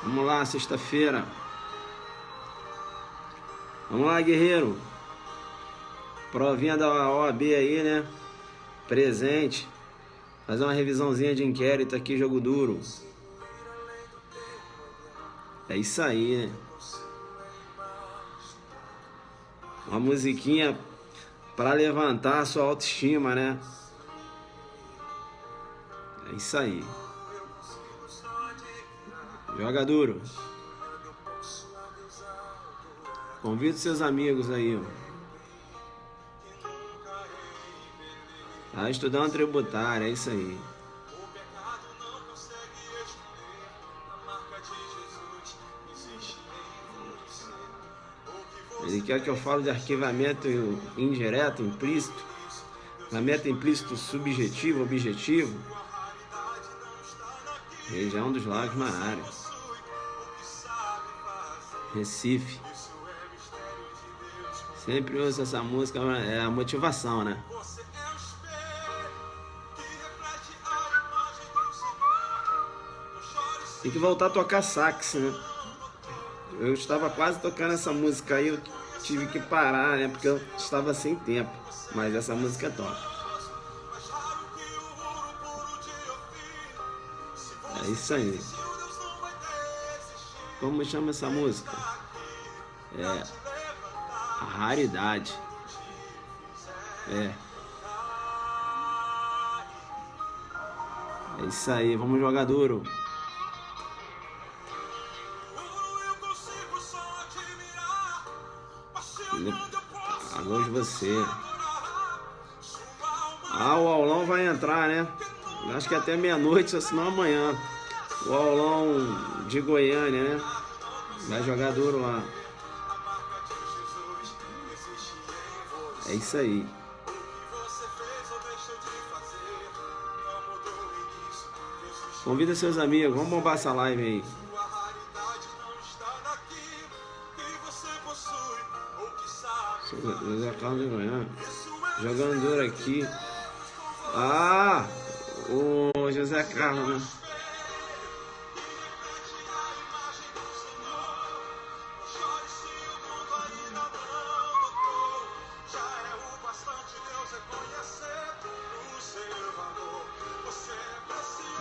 Vamos lá, sexta-feira. Vamos lá, guerreiro. Provinha da OAB aí, né? Presente. Fazer uma revisãozinha de inquérito aqui, jogo duro. É isso aí, né? Uma musiquinha para levantar a sua autoestima, né? É isso aí. Joga duro. Convida seus amigos aí, ó. Tá estudando tributário, é isso aí. Ele quer que eu fale de arquivamento indireto, implícito, arquivamento implícito subjetivo, objetivo. Região dos Lagos na área. Recife. Sempre uso essa música, é a motivação, né? Tem que voltar a tocar sax, né? Eu estava quase tocando essa música aí, eu tive que parar, né? Porque eu estava sem tempo. Mas essa música é top. É isso aí. Como chama essa música? É a raridade. É isso aí, vamos jogar duro. Alô de você. O aulão vai entrar, né? Acho que até meia-noite, ou se não amanhã. O aulão de Goiânia, né? Vai jogar duro lá. É isso aí. Convida seus amigos, vamos bombar essa live aí. José Carlos de Goiânia. Jogando duro aqui. O José Carlos, né?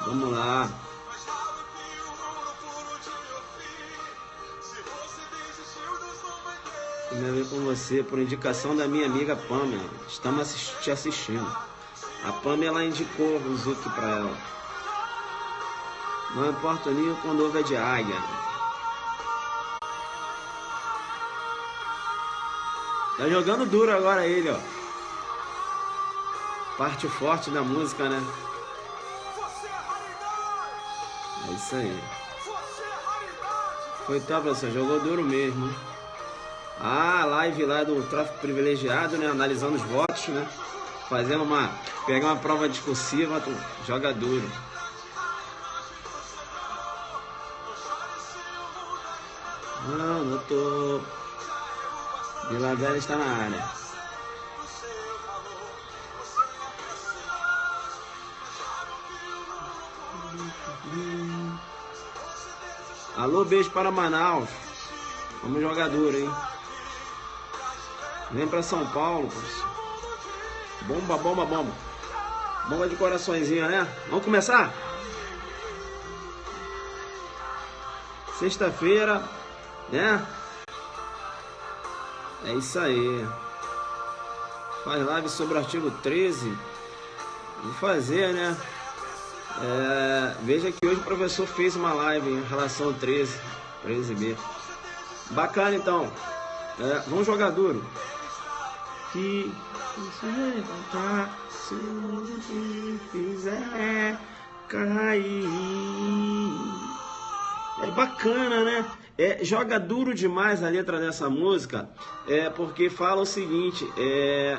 Vamos lá. Eu venho com você por indicação da minha amiga Pamela. Estamos te assistindo. A Pamela indicou o Zuki pra ela. Não importa o ninho quando houve de águia. Tá jogando duro agora ele, ó. Parte forte da música, né? É isso aí. Foi top, professor. Jogou duro mesmo. Live lá do tráfico privilegiado, né? Analisando os votos, né? Pegar uma prova discursiva, joga duro. Não tô. Vila Velha está na área. Alô, beijo para Manaus. Vamos jogar duro, hein? Vem pra São Paulo, professor. Bomba, bomba, bomba. Bomba de coraçõezinho, né? Vamos começar? Sexta-feira, né? É isso aí. Faz live sobre o artigo 13. Vou fazer, né? Veja que hoje o professor fez uma live em relação ao 13B. Bacana, então. Vamos jogar duro. Que você levantar, se onde fizer cair. É bacana, né? Joga duro demais a letra dessa música, porque fala o seguinte, é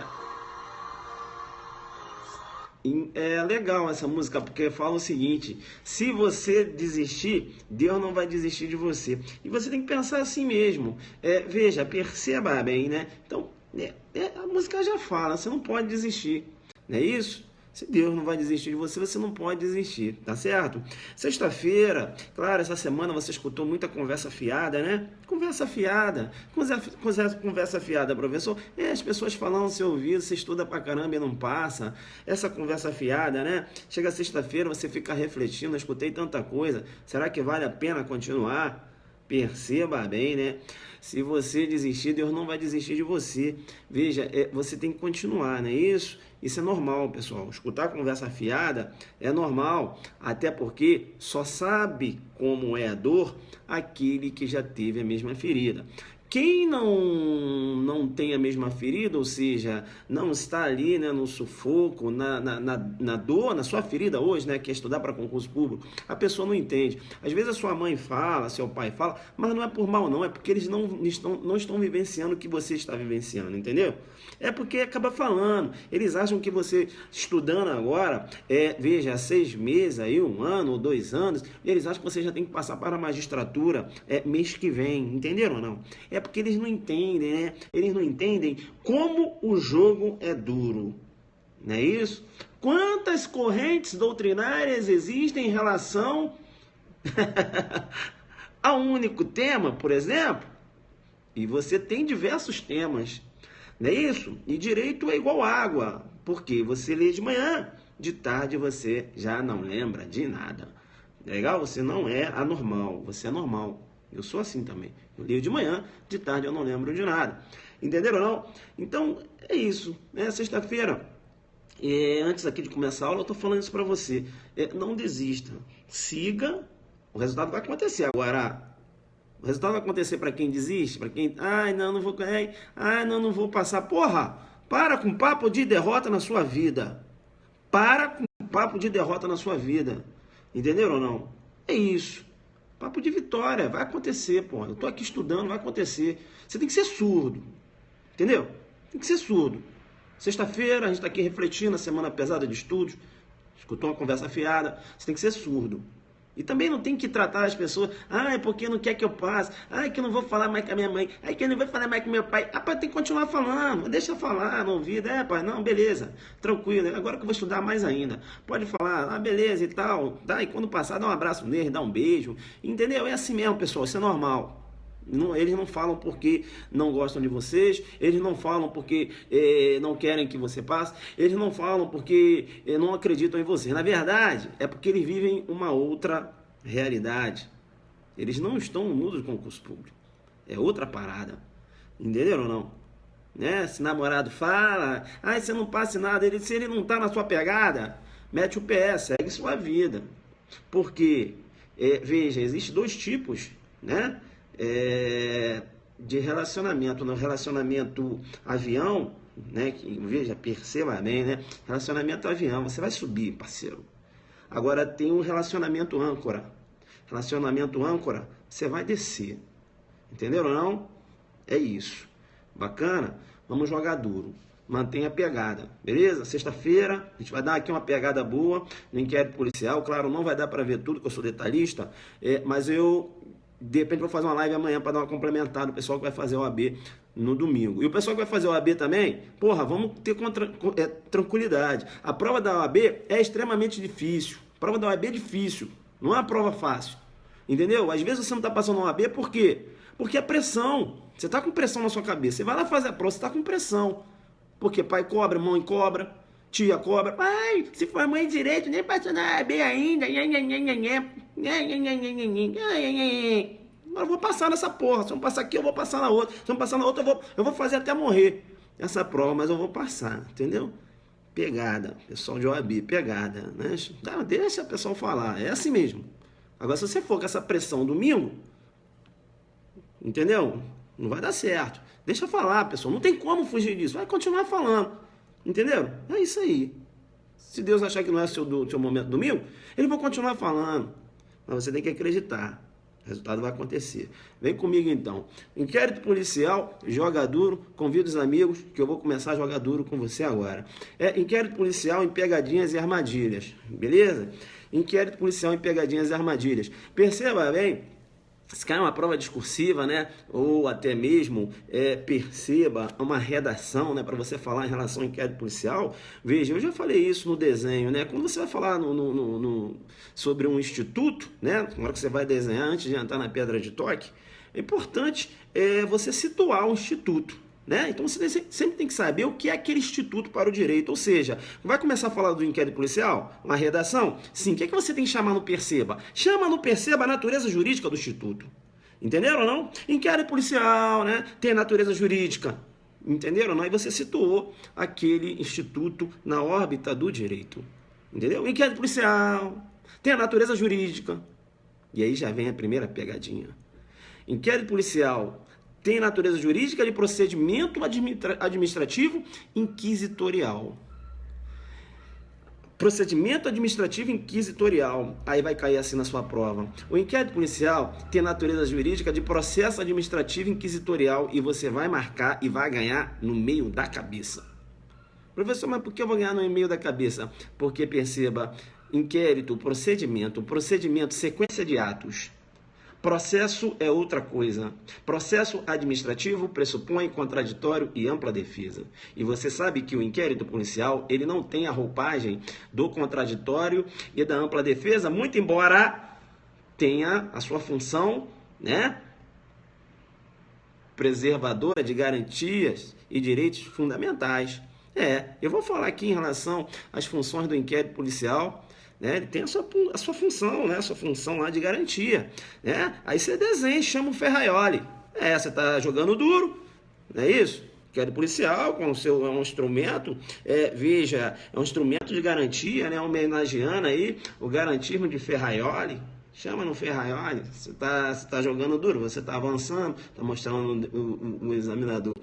legal essa música, porque fala o seguinte: se você desistir, Deus não vai desistir de você. E você tem que pensar assim mesmo. Veja, perceba bem, né? Então, a música já fala, você não pode desistir. Não é isso? Se Deus não vai desistir de você, você não pode desistir, tá certo? Sexta-feira, claro, essa semana você escutou muita conversa fiada, né? Conversa fiada. Conversa fiada, professor. As pessoas falam no seu ouvido, você estuda pra caramba e não passa. Essa conversa fiada, né? Chega sexta-feira, você fica refletindo, eu escutei tanta coisa. Será que vale a pena continuar? Perceba bem, né? Se você desistir, Deus não vai desistir de você. Veja, você tem que continuar, não é isso? Isso é normal, pessoal. Escutar conversa fiada é normal, até porque só sabe como é a dor aquele que já teve a mesma ferida. Quem não tem a mesma ferida, ou seja, não está ali, né, no sufoco, na dor, na sua ferida hoje, né, que é estudar para concurso público, a pessoa não entende. Às vezes a sua mãe fala, seu pai fala, mas não é por mal não, é porque eles não estão vivenciando o que você está vivenciando, entendeu? É porque acaba falando, eles acham que você estudando agora, veja, 6 meses, aí, 1 ano ou 2 anos, eles acham que você já tem que passar para a magistratura mês que vem, entenderam ou não? É porque eles não entendem, né? Eles não entendem como o jogo é duro, não é isso? Quantas correntes doutrinárias existem em relação a um único tema, por exemplo? E você tem diversos temas, não é isso? E direito é igual água, porque você lê de manhã, de tarde você já não lembra de nada. Legal? Você não é anormal, você é normal. Eu sou assim também. Eu leio de manhã, de tarde eu não lembro de nada. Entenderam ou não? Então, é isso. Sexta-feira, antes aqui de começar a aula, eu estou falando isso para você. Não desista. Siga, o resultado vai acontecer. Agora, o resultado vai acontecer para quem desiste, para quem... não vou passar. Porra, para com papo de derrota na sua vida. Para com papo de derrota na sua vida. Entenderam ou não? É isso. Papo de vitória, vai acontecer, pô. Eu tô aqui estudando, vai acontecer. Você tem que ser surdo, entendeu? Tem que ser surdo. Sexta-feira, a gente tá aqui refletindo a semana pesada de estudos, escutou uma conversa fiada, você tem que ser surdo. E também não tem que tratar as pessoas, porque não quer que eu passe, que eu não vou falar mais com a minha mãe, que eu não vou falar mais com meu pai. Pai, tem que continuar falando, deixa eu falar no ouvido, pai, não, beleza, tranquilo, agora que eu vou estudar mais ainda. Pode falar, beleza e tal, tá? E quando passar, dá um abraço nele, dá um beijo, entendeu? É assim mesmo, pessoal, isso é normal. Eles não falam porque não gostam de vocês, eles não falam porque não querem que você passe, eles não falam porque não acreditam em você. Na verdade, é porque eles vivem uma outra realidade. Eles não estão no mundo do concurso público. É outra parada. Entenderam ou não? Né? Se namorado fala, você não passa nada, se ele não está na sua pegada, mete o pé, segue sua vida. Porque, veja, existem 2 tipos, né? De relacionamento. No relacionamento avião, né? Veja, perceba bem, né? Relacionamento avião, você vai subir, parceiro. Agora tem um relacionamento âncora. Relacionamento âncora, você vai descer. Entenderam ou não? É isso. Bacana? Vamos jogar duro. Mantenha a pegada, beleza? Sexta-feira, a gente vai dar aqui uma pegada boa no inquérito policial. Claro, não vai dar para ver tudo, que eu sou detalhista, mas eu... De repente vou fazer uma live amanhã para dar uma complementada do pessoal que vai fazer o OAB no domingo. E o pessoal que vai fazer o OAB também, vamos ter tranquilidade. A prova da OAB é extremamente difícil. A prova da OAB é difícil, não é uma prova fácil. Entendeu? Às vezes você não está passando no OAB, por quê? Porque é pressão. Você está com pressão na sua cabeça. Você vai lá fazer a prova, você está com pressão. Porque pai cobra, mãe cobra, tia cobra. Pai, se for mãe direito, nem passou na OAB ainda. Agora eu vou passar nessa porra. Se eu não passar aqui, eu vou passar na outra. Se eu não passar na outra, eu vou fazer até morrer essa prova, mas eu vou passar, entendeu? Pegada, pessoal de OAB, pegada, né? Deixa o pessoal falar, é assim mesmo. Agora, se você for com essa pressão domingo, entendeu? Não vai dar certo. Deixa eu falar, pessoal, não tem como fugir disso, vai continuar falando, entendeu? É isso aí. Se Deus achar que não é o seu momento domingo, eles vão continuar falando. Mas você tem que acreditar. O resultado vai acontecer. Vem comigo então. Inquérito policial, joga duro. Convido os amigos que eu vou começar a jogar duro com você agora. Inquérito policial em pegadinhas e armadilhas. Beleza? Inquérito policial em pegadinhas e armadilhas. Perceba bem se cai uma prova discursiva, né, ou até mesmo perceba uma redação, né, para você falar em relação ao inquérito policial, veja, eu já falei isso no desenho, né, quando você vai falar sobre um instituto, né, na hora que você vai desenhar, antes de entrar na pedra de toque, é importante você situar o instituto. Né? Então você sempre tem que saber o que é aquele instituto para o direito, ou seja, vai começar a falar do inquérito policial, uma redação? Sim, o que é que você tem que chamar no perceba? Chama no perceba a natureza jurídica do instituto, entenderam ou não? Inquérito policial, né? Tem a natureza jurídica, entenderam ou não? E você situou aquele instituto na órbita do direito, entendeu? Inquérito policial, tem a natureza jurídica, e aí já vem a primeira pegadinha. Inquérito policial tem natureza jurídica de procedimento administrativo inquisitorial. Procedimento administrativo inquisitorial. Aí vai cair assim na sua prova. O inquérito policial tem natureza jurídica de processo administrativo inquisitorial e você vai marcar e vai ganhar no meio da cabeça. Professor, mas por que eu vou ganhar no meio da cabeça? Porque perceba, inquérito, procedimento, sequência de atos. Processo é outra coisa. Processo administrativo pressupõe contraditório e ampla defesa. E você sabe que o inquérito policial, ele não tem a roupagem do contraditório e da ampla defesa, muito embora tenha a sua função, né, preservadora de garantias e direitos fundamentais. Eu vou falar aqui em relação às funções do inquérito policial. Né? Ele tem a sua função, né? A sua função lá de garantia. Né? Aí você desenha e chama o Ferraioli. Você está jogando duro, não é isso? Inquérito policial, com o seu, é um instrumento, veja, é um instrumento de garantia, né? Homenageando aí o garantismo de Ferraioli. Chama no Ferraioli, você tá jogando duro, você está avançando, está mostrando o examinador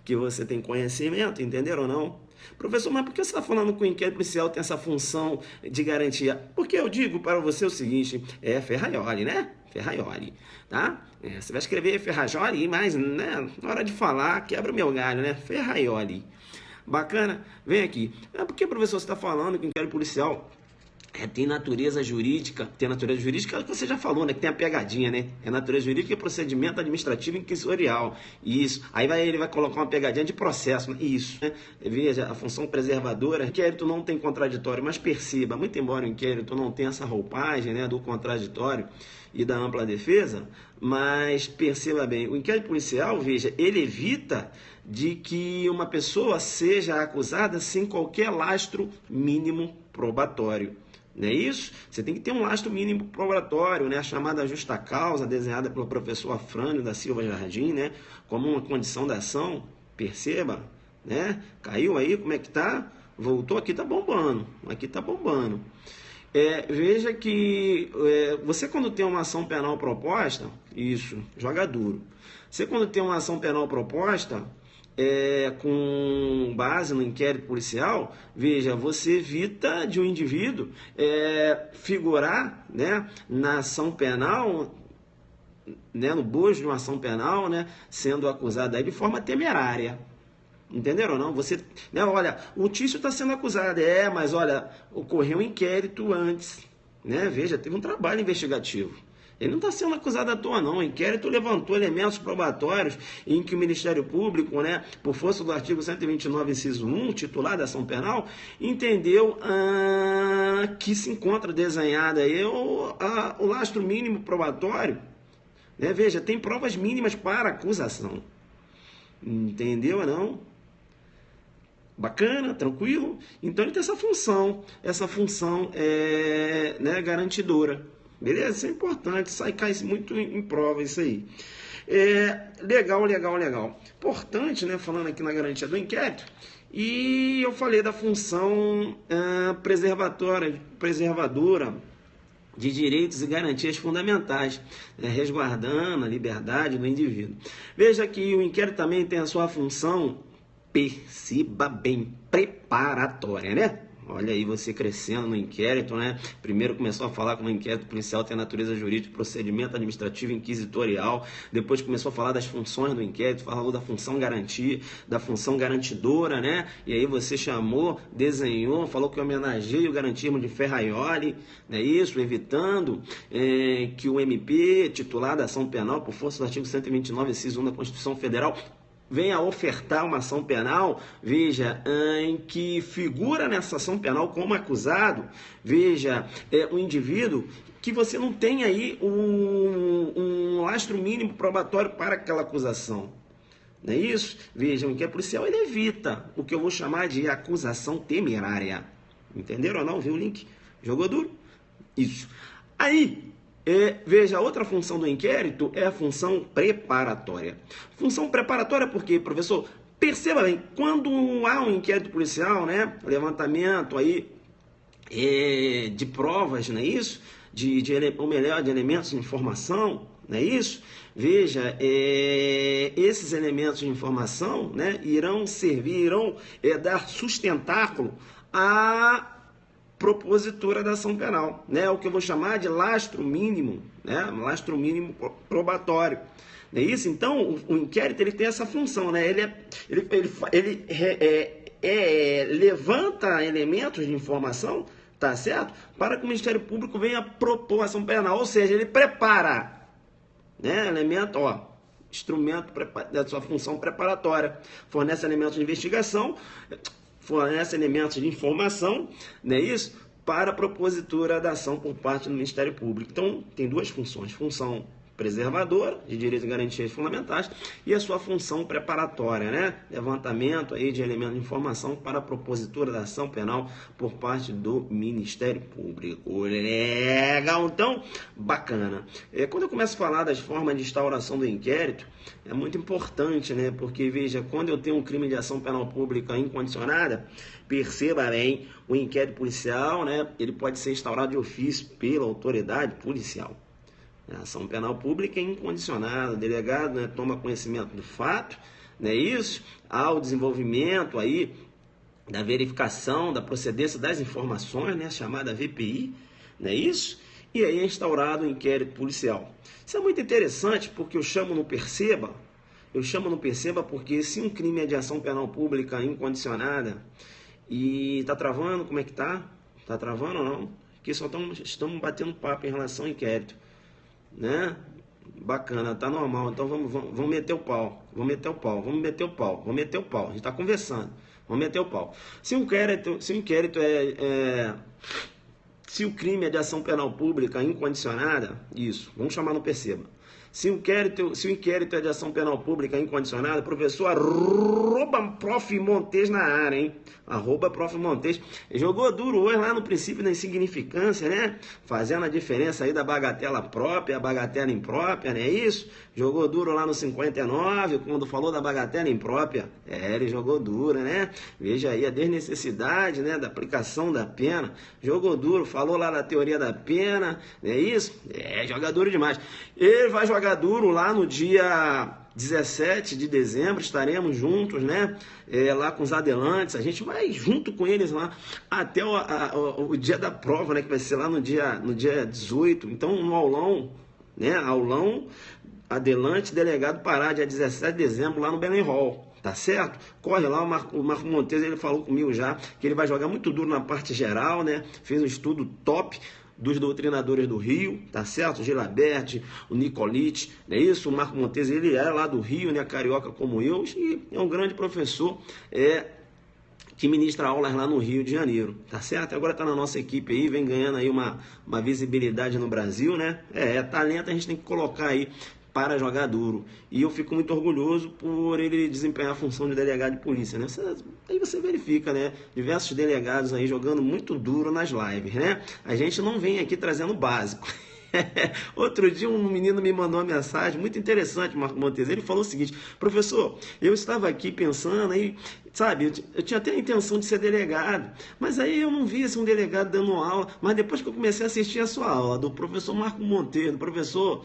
que você tem conhecimento, entenderam ou não? Professor, mas por que você está falando que o inquérito policial tem essa função de garantia? Porque eu digo para você o seguinte, Ferraioli, né? Ferraioli, tá? Você vai escrever Ferraioli, mas né, na hora de falar, quebra o meu galho, né? Ferraioli. Bacana? Vem aqui. Por que, professor, você está falando que o inquérito policial tem natureza jurídica que você já falou, né? Que tem a pegadinha, né? É natureza jurídica e procedimento administrativo inquisitorial. Isso. Aí ele vai colocar uma pegadinha de processo. Né? Isso. Né? Veja, a função preservadora. O inquérito não tem contraditório, mas perceba, muito embora o inquérito não tenha essa roupagem, né, do contraditório e da ampla defesa, mas perceba bem, o inquérito policial, veja, ele evita de que uma pessoa seja acusada sem qualquer lastro mínimo probatório. Não é isso? Você tem que ter um lastro mínimo probatório, né? A chamada justa causa, desenhada pelo professor Afrânio da Silva Jardim, né? Como uma condição da ação, perceba, né? Caiu aí, como é que tá? Voltou, aqui tá bombando, veja que você quando tem uma ação penal proposta, isso, joga duro. Você quando tem uma ação penal proposta, com base no inquérito policial, veja, você evita de um indivíduo figurar, né, na ação penal, né, no bojo de uma ação penal, né, sendo acusado aí de forma temerária. Entenderam ou não? Você, né, olha, o Tício está sendo acusado, mas olha, ocorreu um inquérito antes, né? Veja, teve um trabalho investigativo. Ele não está sendo acusado à toa, não. O inquérito levantou elementos probatórios em que o Ministério Público, né, por força do artigo 129, inciso 1, titular da ação penal, entendeu que se encontra desenhado aí o lastro mínimo probatório. Né? Veja, tem provas mínimas para acusação. Entendeu ou não? Bacana, tranquilo? Então ele tem essa função né, garantidora. Beleza? Isso é importante, cai muito em prova isso aí. Legal. Importante, né, falando aqui na garantia do inquérito, e eu falei da função preservadora de direitos e garantias fundamentais, né, resguardando a liberdade do indivíduo. Veja que o inquérito também tem a sua função, perceba bem, preparatória, né? Olha aí você crescendo no inquérito, né? Primeiro começou a falar que no inquérito policial tem a natureza jurídica, procedimento administrativo inquisitorial. Depois começou a falar das funções do inquérito, falou da função garantia, da função garantidora, né? E aí você chamou, desenhou, falou que homenageia o garantismo de Ferraioli, né? Isso, evitando que o MP, titular da ação penal por força do artigo 129, inciso 1 da Constituição Federal, venha ofertar uma ação penal, veja, em que figura nessa ação penal como acusado, veja, um indivíduo que você não tem aí um lastro mínimo probatório para aquela acusação. Não é isso? Veja, o inquérito policial ele evita o que eu vou chamar de acusação temerária. Entenderam ou não? Viu o link? Jogou duro? Isso. Aí, veja, a outra função do inquérito é a função preparatória. Função preparatória porque, professor, perceba bem, quando há um inquérito policial, né, levantamento aí de provas, não é isso? Ou melhor, de elementos de informação, não é isso? Veja, esses elementos de informação, né, irão dar sustentáculo a propositura da ação penal, né? O que eu vou chamar de lastro mínimo, né? Lastro mínimo probatório. Não é isso? Então, o inquérito ele tem essa função, né? Ele levanta elementos de informação, tá certo? Para que o Ministério Público venha propor ação penal, ou seja, ele prepara, né? Elemento, instrumento da sua função preparatória, fornece elementos de investigação, fornece elementos de informação, não é isso? Para a propositura da ação por parte do Ministério Público. Então, tem duas funções. Função preservadora, de direitos e garantias fundamentais, e a sua função preparatória, né? Levantamento aí de elementos de informação para a propositura da ação penal por parte do Ministério Público. Legal, então? Bacana. Quando eu começo a falar das formas de instauração do inquérito, é muito importante, né? Porque, veja, quando eu tenho um crime de ação penal pública incondicionada, perceba bem, o inquérito policial, né? Ele pode ser instaurado de ofício pela autoridade policial. A ação penal pública é incondicionada, o delegado, né, toma conhecimento do fato, não é isso? Há o desenvolvimento aí da verificação da procedência das informações, né, chamada VPI, não é isso? E aí é instaurado o inquérito policial. Isso é muito interessante porque eu chamo no perceba porque se um crime é de ação penal pública incondicionada e está travando, como é que tá? Está travando ou não? Aqui só estamos batendo papo em relação ao inquérito. Né? Bacana, tá normal. Então vamos meter o pau. Vamos meter o pau. A gente tá conversando. Vamos meter o pau. Se o crime é de ação penal pública incondicionada, isso, vamos chamar no perceba. Se o inquérito é de ação penal pública incondicionada, professor, @Prof. Montes na área, hein? @Prof. Montes. Jogou duro hoje lá no princípio da insignificância, né? Fazendo a diferença aí da bagatela própria, a bagatela imprópria, não é isso? Jogou duro lá no 59, quando falou da bagatela imprópria. Ele jogou duro, né? Veja aí a desnecessidade, né, da aplicação da pena. Jogou duro, falou lá da teoria da pena, não é isso? Joga duro demais. Ele vai jogar duro lá no dia 17 de dezembro, estaremos juntos, né? Lá com os adelantes, a gente vai junto com eles lá até o dia da prova, né? Que vai ser lá no dia 18. Então, no aulão, né? Aulão, adelante, delegado Pará, dia 17 de dezembro, lá no Belém Hall. Tá certo? Corre lá, o Marco Montes, ele falou comigo já que ele vai jogar muito duro na parte geral, né? Fez um estudo top dos doutrinadores do Rio, tá certo? O Gilabert, o Nicolite, não é isso? O Marco Montes, ele é lá do Rio, né? Carioca como eu, e é um grande professor, que ministra aulas lá no Rio de Janeiro, tá certo? Agora tá na nossa equipe aí, vem ganhando aí uma visibilidade no Brasil, né? Talento a gente tem que colocar aí para jogar duro. E eu fico muito orgulhoso por ele desempenhar a função de delegado de polícia, né? Aí você verifica, né? Diversos delegados aí jogando muito duro nas lives, né? A gente não vem aqui trazendo o básico. Outro dia um menino me mandou uma mensagem muito interessante, Marco Montes. Ele falou o seguinte: professor, eu estava aqui pensando aí, sabe, eu tinha até a intenção de ser delegado, mas aí eu não vi um delegado dando aula, mas depois que eu comecei a assistir a sua aula, do professor Marco Monteiro, do professor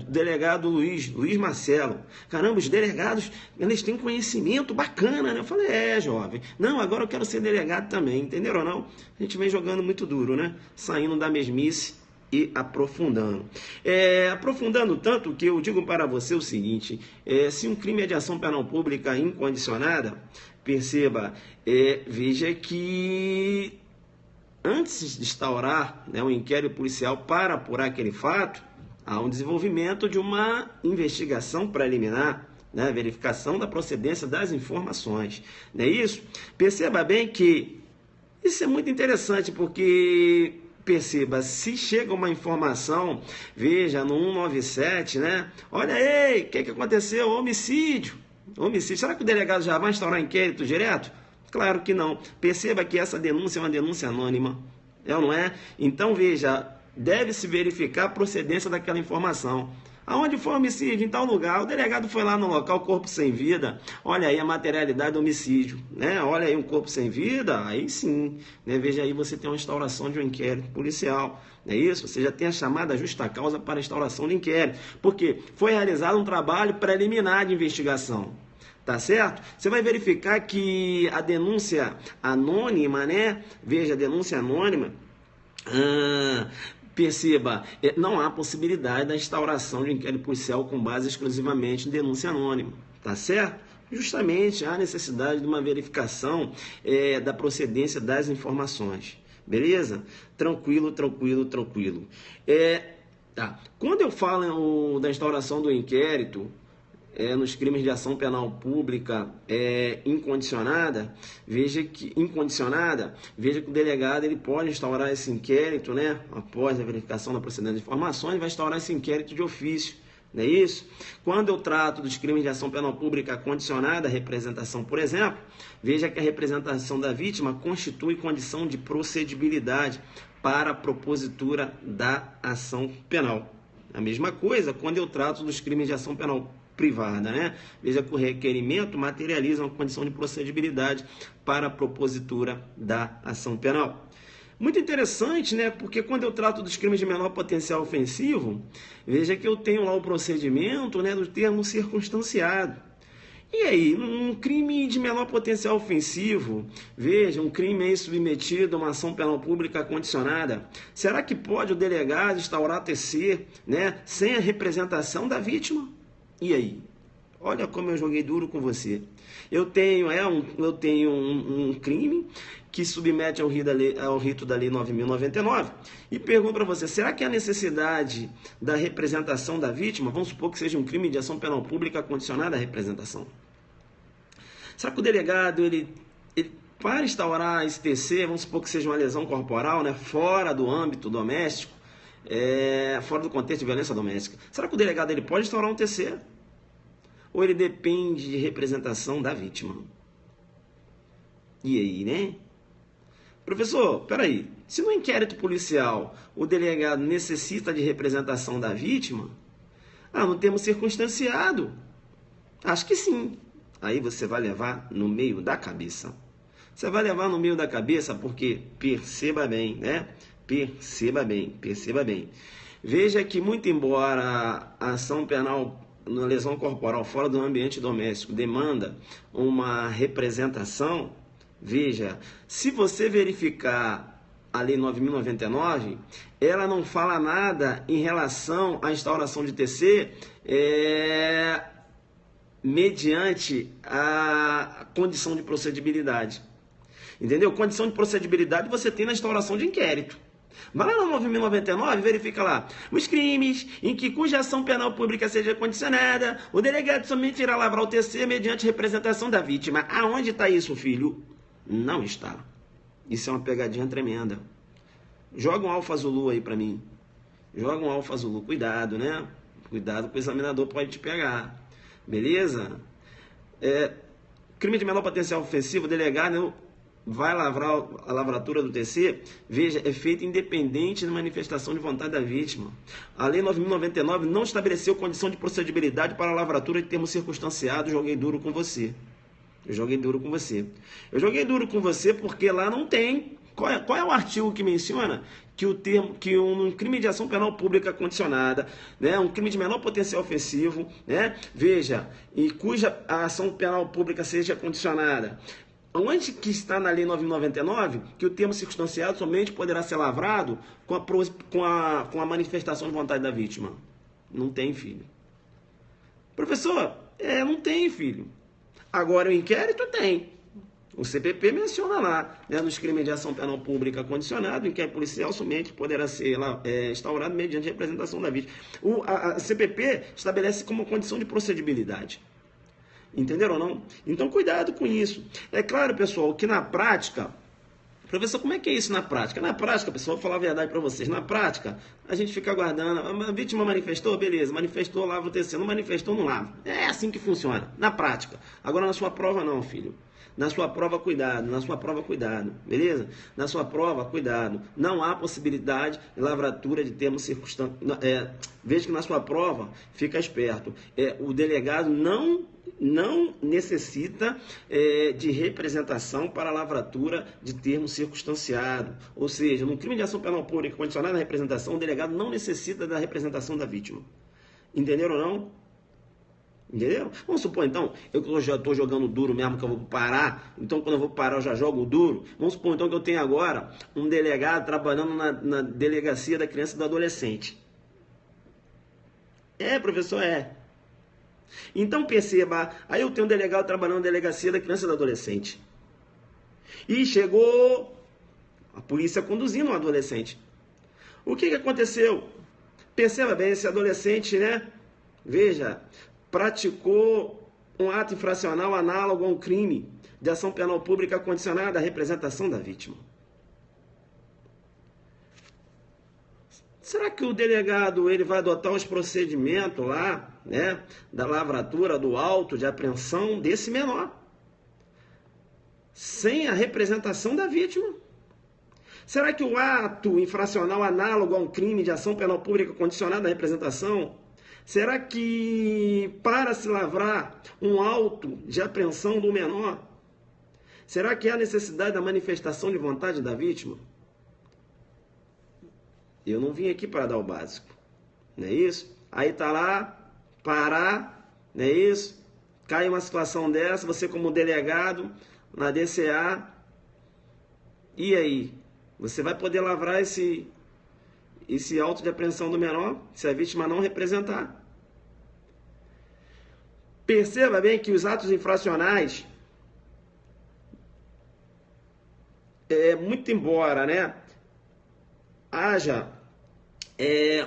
delegado Luiz Marcelo, caramba, os delegados, eles têm conhecimento bacana, né? Eu falei, jovem, não, agora eu quero ser delegado também, entenderam ou não? A gente vem jogando muito duro, né? Saindo da mesmice e aprofundando. Aprofundando tanto que eu digo para você o seguinte, se um crime é de ação penal pública incondicionada, perceba, veja que antes de instaurar, né, um inquérito policial para apurar aquele fato, há um desenvolvimento de uma investigação preliminar, né, verificação da procedência das informações. Não é isso? Perceba bem que isso é muito interessante, porque perceba, se chega uma informação, veja, no 197, né? Olha aí, o que aconteceu? Homicídio. Será que o delegado já vai instaurar inquérito direto? Claro que não. Perceba que essa denúncia é uma denúncia anônima. É ou não é? Então, veja, deve-se verificar a procedência daquela informação. Aonde foi o homicídio? Em tal lugar. O delegado foi lá no local, corpo sem vida. Olha aí a materialidade do homicídio, né? Olha aí um corpo sem vida, aí sim, né? Veja aí, você tem uma instauração de um inquérito policial, não é isso? Você já tem a chamada justa causa para a instauração de inquérito, porque foi realizado um trabalho preliminar de investigação. Tá certo? Você vai verificar que a denúncia anônima, né? Veja, a denúncia anônima, perceba, não há possibilidade da instauração de inquérito policial com base exclusivamente em denúncia anônima, tá certo? Justamente há necessidade de uma verificação da procedência das informações, beleza? Tranquilo. Tá. Quando eu falo da instauração do inquérito, nos crimes de ação penal pública incondicionada, veja que o delegado ele pode instaurar esse inquérito, né, após a verificação da procedência de informações, vai instaurar esse inquérito de ofício, não é isso? Quando eu trato dos crimes de ação penal pública condicionada à representação, por exemplo, veja que a representação da vítima constitui condição de procedibilidade para a propositura da ação penal. A mesma coisa quando eu trato dos crimes de ação penal privada, né? Veja que o requerimento materializa uma condição de procedibilidade para a propositura da ação penal. Muito interessante, né? Porque quando eu trato dos crimes de menor potencial ofensivo, veja que eu tenho lá o procedimento, né, do termo circunstanciado. E aí, um crime de menor potencial ofensivo, veja, um crime aí submetido a uma ação penal pública condicionada, será que pode o delegado instaurar TC, né, sem a representação da vítima? E aí? Olha como eu joguei duro com você. Eu tenho um crime que submete ao rito da Lei 9.099 e pergunto para você, será que há necessidade da representação da vítima? Vamos supor que seja um crime de ação penal pública condicionada à representação. Será que o delegado, ele para instaurar esse TC, vamos supor que seja uma lesão corporal, né, fora do âmbito doméstico, fora do contexto de violência doméstica, será que o delegado ele pode instaurar um TC? Ou ele depende de representação da vítima? E aí, né? Professor, peraí, se no inquérito policial o delegado necessita de representação da vítima, no termo circunstanciado, acho que sim. Aí você vai levar no meio da cabeça. Você vai levar no meio da cabeça porque, perceba bem, né? Perceba bem. Veja que, muito embora a ação penal na lesão corporal fora do ambiente doméstico demanda uma representação, veja, se você verificar a Lei 9.099, ela não fala nada em relação à instauração de TC mediante a condição de procedibilidade. Entendeu? Condição de procedibilidade você tem na instauração de inquérito. Vai lá no 9.099, verifica lá. Os crimes em que cuja ação penal pública seja condicionada, o delegado somente irá lavrar o TC mediante representação da vítima. Aonde está isso, filho? Não está. Isso é uma pegadinha tremenda. Joga um Alfa Zulu aí para mim. Joga um Alfa Zulu. Cuidado, né? Cuidado que o examinador pode te pegar. Beleza? Crime de menor potencial ofensivo, o delegado vai lavrar a lavratura do TC, veja, é feita independente da manifestação de vontade da vítima. A Lei 9.099 não estabeleceu condição de procedibilidade para a lavratura de termos circunstanciados. Joguei duro com você. Eu joguei duro com você. Eu joguei duro com você porque lá não tem. Qual é o artigo que menciona que um crime de ação penal pública condicionada, né, um crime de menor potencial ofensivo, né, veja, e cuja a ação penal pública seja condicionada, onde que está na Lei 9.099 que o termo circunstanciado somente poderá ser lavrado com a manifestação de vontade da vítima? Não tem, filho. Professor, não tem, filho. Agora o inquérito tem. O CPP menciona lá, né, nos crimes de ação penal pública condicionado, o inquérito policial somente poderá ser instaurado mediante representação da vítima. A CPP estabelece como condição de procedibilidade. Entenderam ou não? Então, cuidado com isso. É claro, pessoal, que na prática... Professor, como é que é isso na prática? Na prática, pessoal, vou falar a verdade para vocês. Na prática, a gente fica aguardando. A vítima manifestou, beleza. Manifestou, lava o TC. Não manifestou, não lava. É assim que funciona. Na prática. Agora, na sua prova, não, filho. Na sua prova, cuidado. Na sua prova, cuidado. Beleza? Na sua prova, cuidado. Não há possibilidade de lavratura de termos circunstanciais. Veja que na sua prova, fica esperto. O delegado não necessita de representação para a lavratura de termo circunstanciado. Ou seja, no crime de ação penal pública condicionada à representação, o delegado não necessita da representação da vítima. Entenderam ou não? Entenderam? Vamos supor, então, eu já estou jogando duro mesmo, que eu vou parar. Então, quando eu vou parar, eu já jogo duro. Vamos supor, então, que eu tenho agora um delegado trabalhando na delegacia da criança e do adolescente. Professor, Então, perceba, aí eu tenho um delegado trabalhando na delegacia da criança e do adolescente. E chegou a polícia conduzindo um adolescente. O que aconteceu? Perceba bem, esse adolescente, né? Veja, praticou um ato infracional análogo a um crime de ação penal pública condicionada à representação da vítima. Será que o delegado ele vai adotar os procedimentos lá, né, da lavratura, do auto de apreensão desse menor, sem a representação da vítima? Será que o ato infracional análogo a um crime de ação penal pública condicionada à representação, será que para se lavrar um auto de apreensão do menor, será que há necessidade da manifestação de vontade da vítima? Eu não vim aqui para dar o básico, não é isso? Aí tá lá, parar, não é isso? Cai uma situação dessa, você como delegado, na DCA, e aí? Você vai poder lavrar esse auto de apreensão do menor, se a vítima não representar. Perceba bem que os atos infracionais, muito embora, né, haja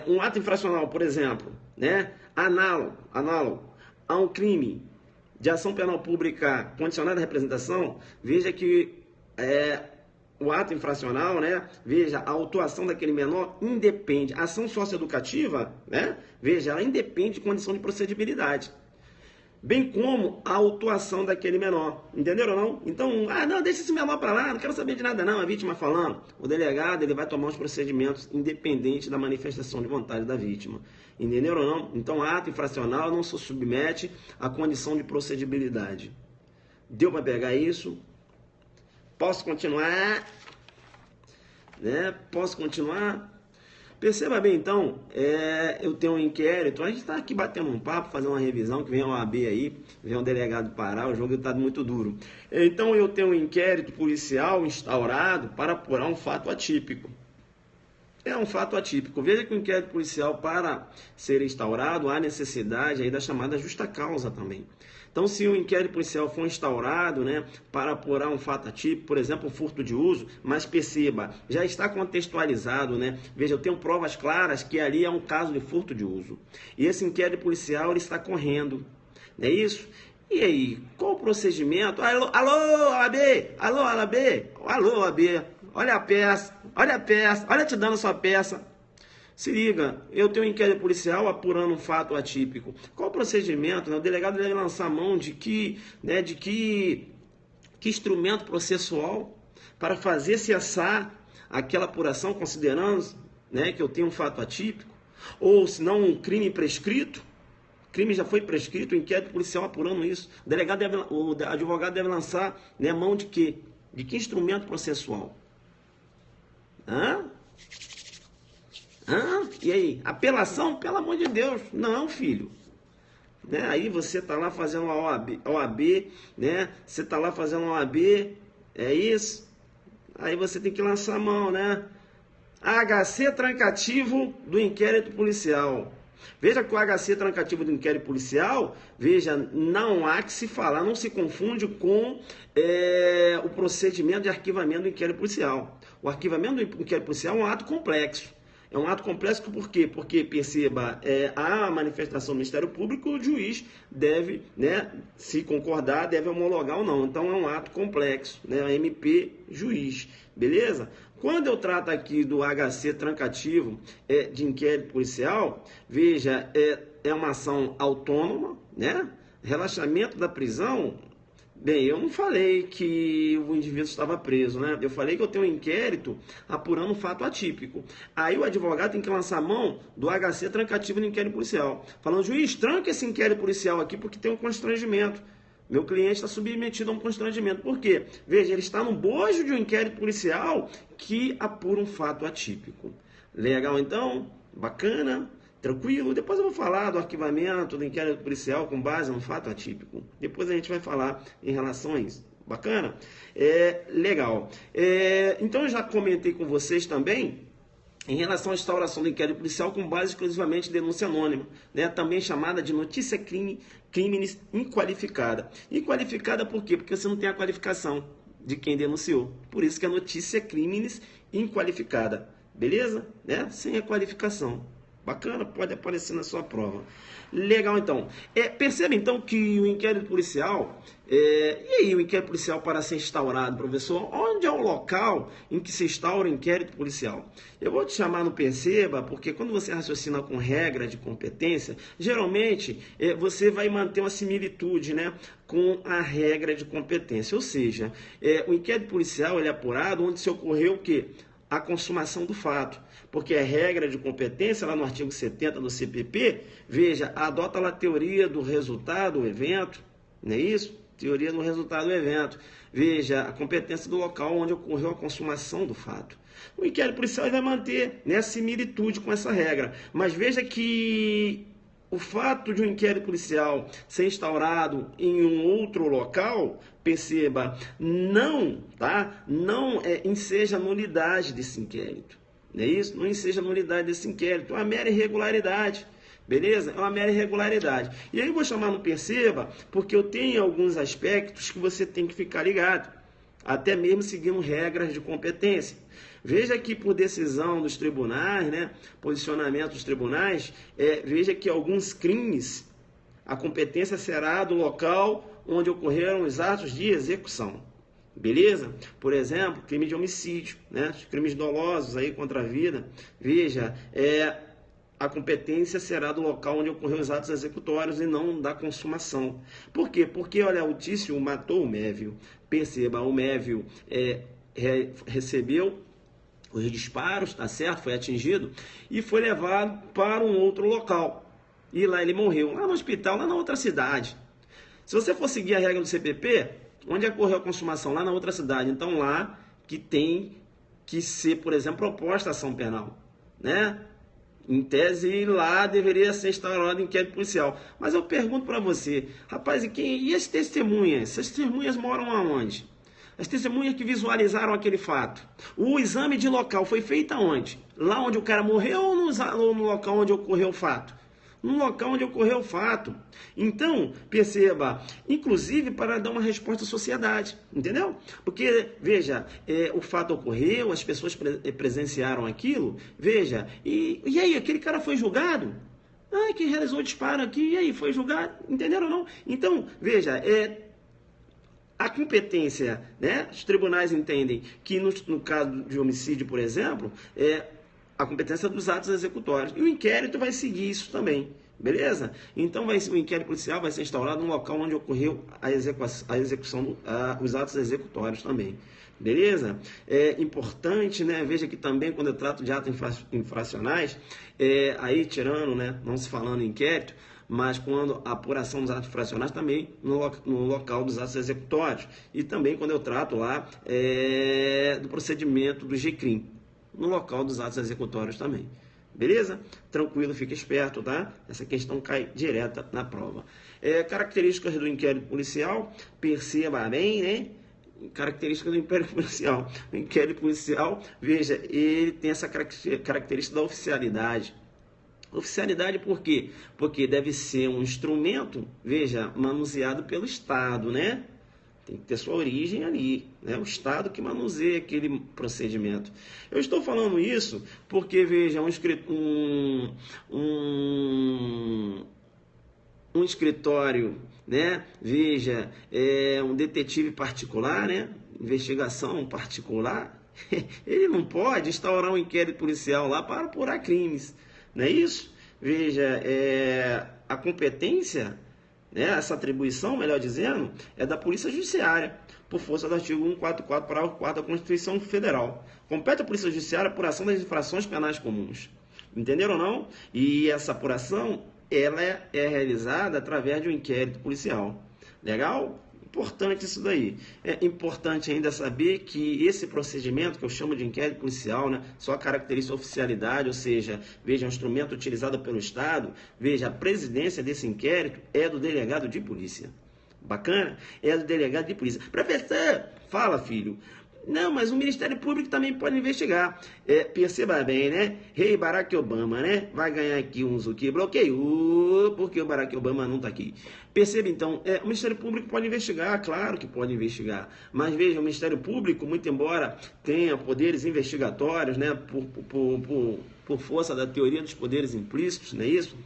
um ato infracional, por exemplo, né, análogo a um crime de ação penal pública condicionada à representação, veja que o ato infracional, né, veja, a autuação daquele menor independe, a ação socioeducativa, né, veja, ela independe de condição de procedibilidade, bem como a autuação daquele menor, entenderam ou não? Então, não, deixa esse menor para lá, não quero saber de nada não, a vítima falando. O delegado, ele vai tomar os procedimentos independente da manifestação de vontade da vítima, entenderam ou não? Então, ato infracional não se submete à condição de procedibilidade. Deu para pegar isso? Posso continuar? Né? Posso continuar? Perceba bem, então, eu tenho um inquérito, a gente está aqui batendo um papo, fazendo uma revisão, que vem a OAB aí, vem um delegado parar, o jogo está muito duro. Então, eu tenho um inquérito policial instaurado para apurar um fato atípico. É um fato atípico. Veja que o inquérito policial, para ser instaurado, há necessidade aí da chamada justa causa também. Então, se o inquérito policial for instaurado, né, para apurar um fato atípico, por exemplo, um furto de uso, mas perceba, já está contextualizado, né? Veja, eu tenho provas claras que ali é um caso de furto de uso. E esse inquérito policial, ele está correndo. Não é isso? E aí, qual o procedimento? Alô, OAB! Alô, OAB! Alô, OAB! Olha a peça, olha te dando sua peça. Se liga, eu tenho um inquérito policial apurando um fato atípico. Qual o procedimento? O delegado deve lançar mão de que instrumento processual? para fazer cessar aquela apuração, considerando, né, que eu tenho um fato atípico, ou se não um crime prescrito, o crime já foi prescrito, o inquérito policial apurando isso, o advogado deve lançar, né, mão de quê? De que instrumento processual? E aí? Apelação? Pelo amor de Deus, não, filho. Né? Aí você está lá fazendo uma OAB, né? Você está lá fazendo uma OAB, é isso? Aí você tem que lançar a mão, né? HC trancativo do inquérito policial. Veja que o HC trancativo do inquérito policial, veja, não há que se falar, não se confunde com o procedimento de arquivamento do inquérito policial. O arquivamento do inquérito policial é um ato complexo. É um ato complexo por quê? Porque, perceba, a manifestação do Ministério Público, o juiz deve, né, se concordar, deve homologar ou não. Então, é um ato complexo, né, MP, juiz, beleza? Quando eu trato aqui do HC trancativo de inquérito policial, veja, é uma ação autônoma, né? Relaxamento da prisão. Bem, eu não falei que o indivíduo estava preso, né? Eu falei que eu tenho um inquérito apurando um fato atípico. Aí o advogado tem que lançar a mão do HC trancativo no inquérito policial. Falando, juiz, tranca esse inquérito policial aqui porque tem um constrangimento. Meu cliente está submetido a um constrangimento. Por quê? Veja, ele está no bojo de um inquérito policial que apura um fato atípico. Legal, então? Bacana? Tranquilo? Depois eu vou falar do arquivamento do inquérito policial com base num fato atípico. Depois a gente vai falar em relação a isso. Bacana? Legal. Então eu já comentei com vocês também em relação à instauração do inquérito policial com base exclusivamente em denúncia anônima, né? Também chamada de notícia crimes inqualificada. Inqualificada por quê? Porque você não tem a qualificação de quem denunciou. Por isso que é notícia crimes inqualificada. Beleza? Né? Sem a qualificação. Bacana, pode aparecer na sua prova. Legal, então. Perceba, então, que o inquérito policial... e aí, o inquérito policial para ser instaurado, professor? Onde é o local em que se instaura o inquérito policial? Eu vou te chamar no Perceba, porque quando você raciocina com regra de competência, geralmente você vai manter uma similitude, né, com a regra de competência. Ou seja, o inquérito policial ele é apurado onde se ocorreu o quê? A consumação do fato. Porque a regra de competência, lá no artigo 70 do CPP, veja, adota lá a teoria do resultado do evento, não é isso? Teoria do resultado do evento. Veja, a competência do local onde ocorreu a consumação do fato. O inquérito policial vai manter, né, similitude com essa regra. Mas veja que o fato de um inquérito policial ser instaurado em um outro local, perceba, não enseja a nulidade desse inquérito. Não é isso? Não enseja a nulidade desse inquérito. É uma mera irregularidade. Beleza? É uma mera irregularidade. E aí eu vou chamar no Perceba, porque eu tenho alguns aspectos que você tem que ficar ligado. Até mesmo seguindo regras de competência. Veja que por decisão dos tribunais, né, posicionamento dos tribunais, veja que alguns crimes, a competência será do local onde ocorreram os atos de execução. Beleza? Por exemplo, crime de homicídio, né? Crimes dolosos aí contra a vida. Veja, a competência será do local onde ocorreram os atos executórios e não da consumação. Por quê? Porque, olha, o Tício matou o Mévio. Perceba, o Mévio recebeu os disparos, tá certo? Foi atingido e foi levado para um outro local. E lá ele morreu, lá no hospital, lá na outra cidade. Se você for seguir a regra do CPP, onde ocorreu a consumação? Lá na outra cidade. Então, lá que tem que ser, por exemplo, proposta a ação penal, né? Em tese, lá deveria ser instaurado inquérito policial. Mas eu pergunto para você, rapaz, e as testemunhas? Essas testemunhas moram aonde? As testemunhas que visualizaram aquele fato. O exame de local foi feito aonde? Lá onde o cara morreu ou no local onde ocorreu o fato? No local onde ocorreu o fato. Então, perceba, inclusive para dar uma resposta à sociedade, entendeu? Porque, veja, o fato ocorreu, as pessoas presenciaram aquilo, veja, e aí, aquele cara foi julgado? Ah, que realizou o disparo aqui, e aí, foi julgado? Entenderam ou não? Então, veja, a competência, né? Os tribunais entendem que no caso de homicídio, por exemplo, a competência dos atos executórios. E o inquérito vai seguir isso também. Beleza? Então o inquérito policial vai ser instaurado no local onde ocorreu a execução, os atos executórios também. Beleza? É importante, né? Veja que também quando eu trato de atos infracionais, aí tirando, né? Não se falando em inquérito, mas quando a apuração dos atos infracionais também no local dos atos executórios. E também quando eu trato lá do procedimento do GCRIM, no local dos atos executórios também. Beleza? Tranquilo, fica esperto, tá? Essa questão cai direta na prova. Características do inquérito policial, perceba bem, né? Características do inquérito policial. O inquérito policial, veja, ele tem essa característica da oficialidade. Oficialidade por quê? Porque deve ser um instrumento, veja, manuseado pelo Estado, né? Tem que ter sua origem ali, né? O Estado que manuseia aquele procedimento. Eu estou falando isso porque, veja, um escritório, né? Veja, um detetive particular, né? Investigação particular, ele não pode instaurar um inquérito policial lá para apurar crimes, não é isso? Veja, a competência, né, essa atribuição, melhor dizendo, é da Polícia Judiciária, por força do artigo 144, parágrafo 4 da Constituição Federal. Compete à Polícia Judiciária a apuração das infrações penais comuns. Entenderam ou não? E essa apuração, ela é realizada através de um inquérito policial. Legal? Importante isso daí. É importante ainda saber que esse procedimento, que eu chamo de inquérito policial, né, só caracteriza a oficialidade, ou seja, veja, um instrumento utilizado pelo Estado, veja, a presidência desse inquérito é do delegado de polícia. Bacana? É do delegado de polícia. Professor, fala, filho. Não, mas o Ministério Público também pode investigar. Perceba bem, né? Rei Barack Obama, né? Vai ganhar aqui um Zuki bloqueio, porque o Barack Obama não está aqui. Perceba, então, o Ministério Público pode investigar, claro que pode investigar. Mas veja, o Ministério Público, muito embora tenha poderes investigatórios, né? Por força da teoria dos poderes implícitos, não é isso?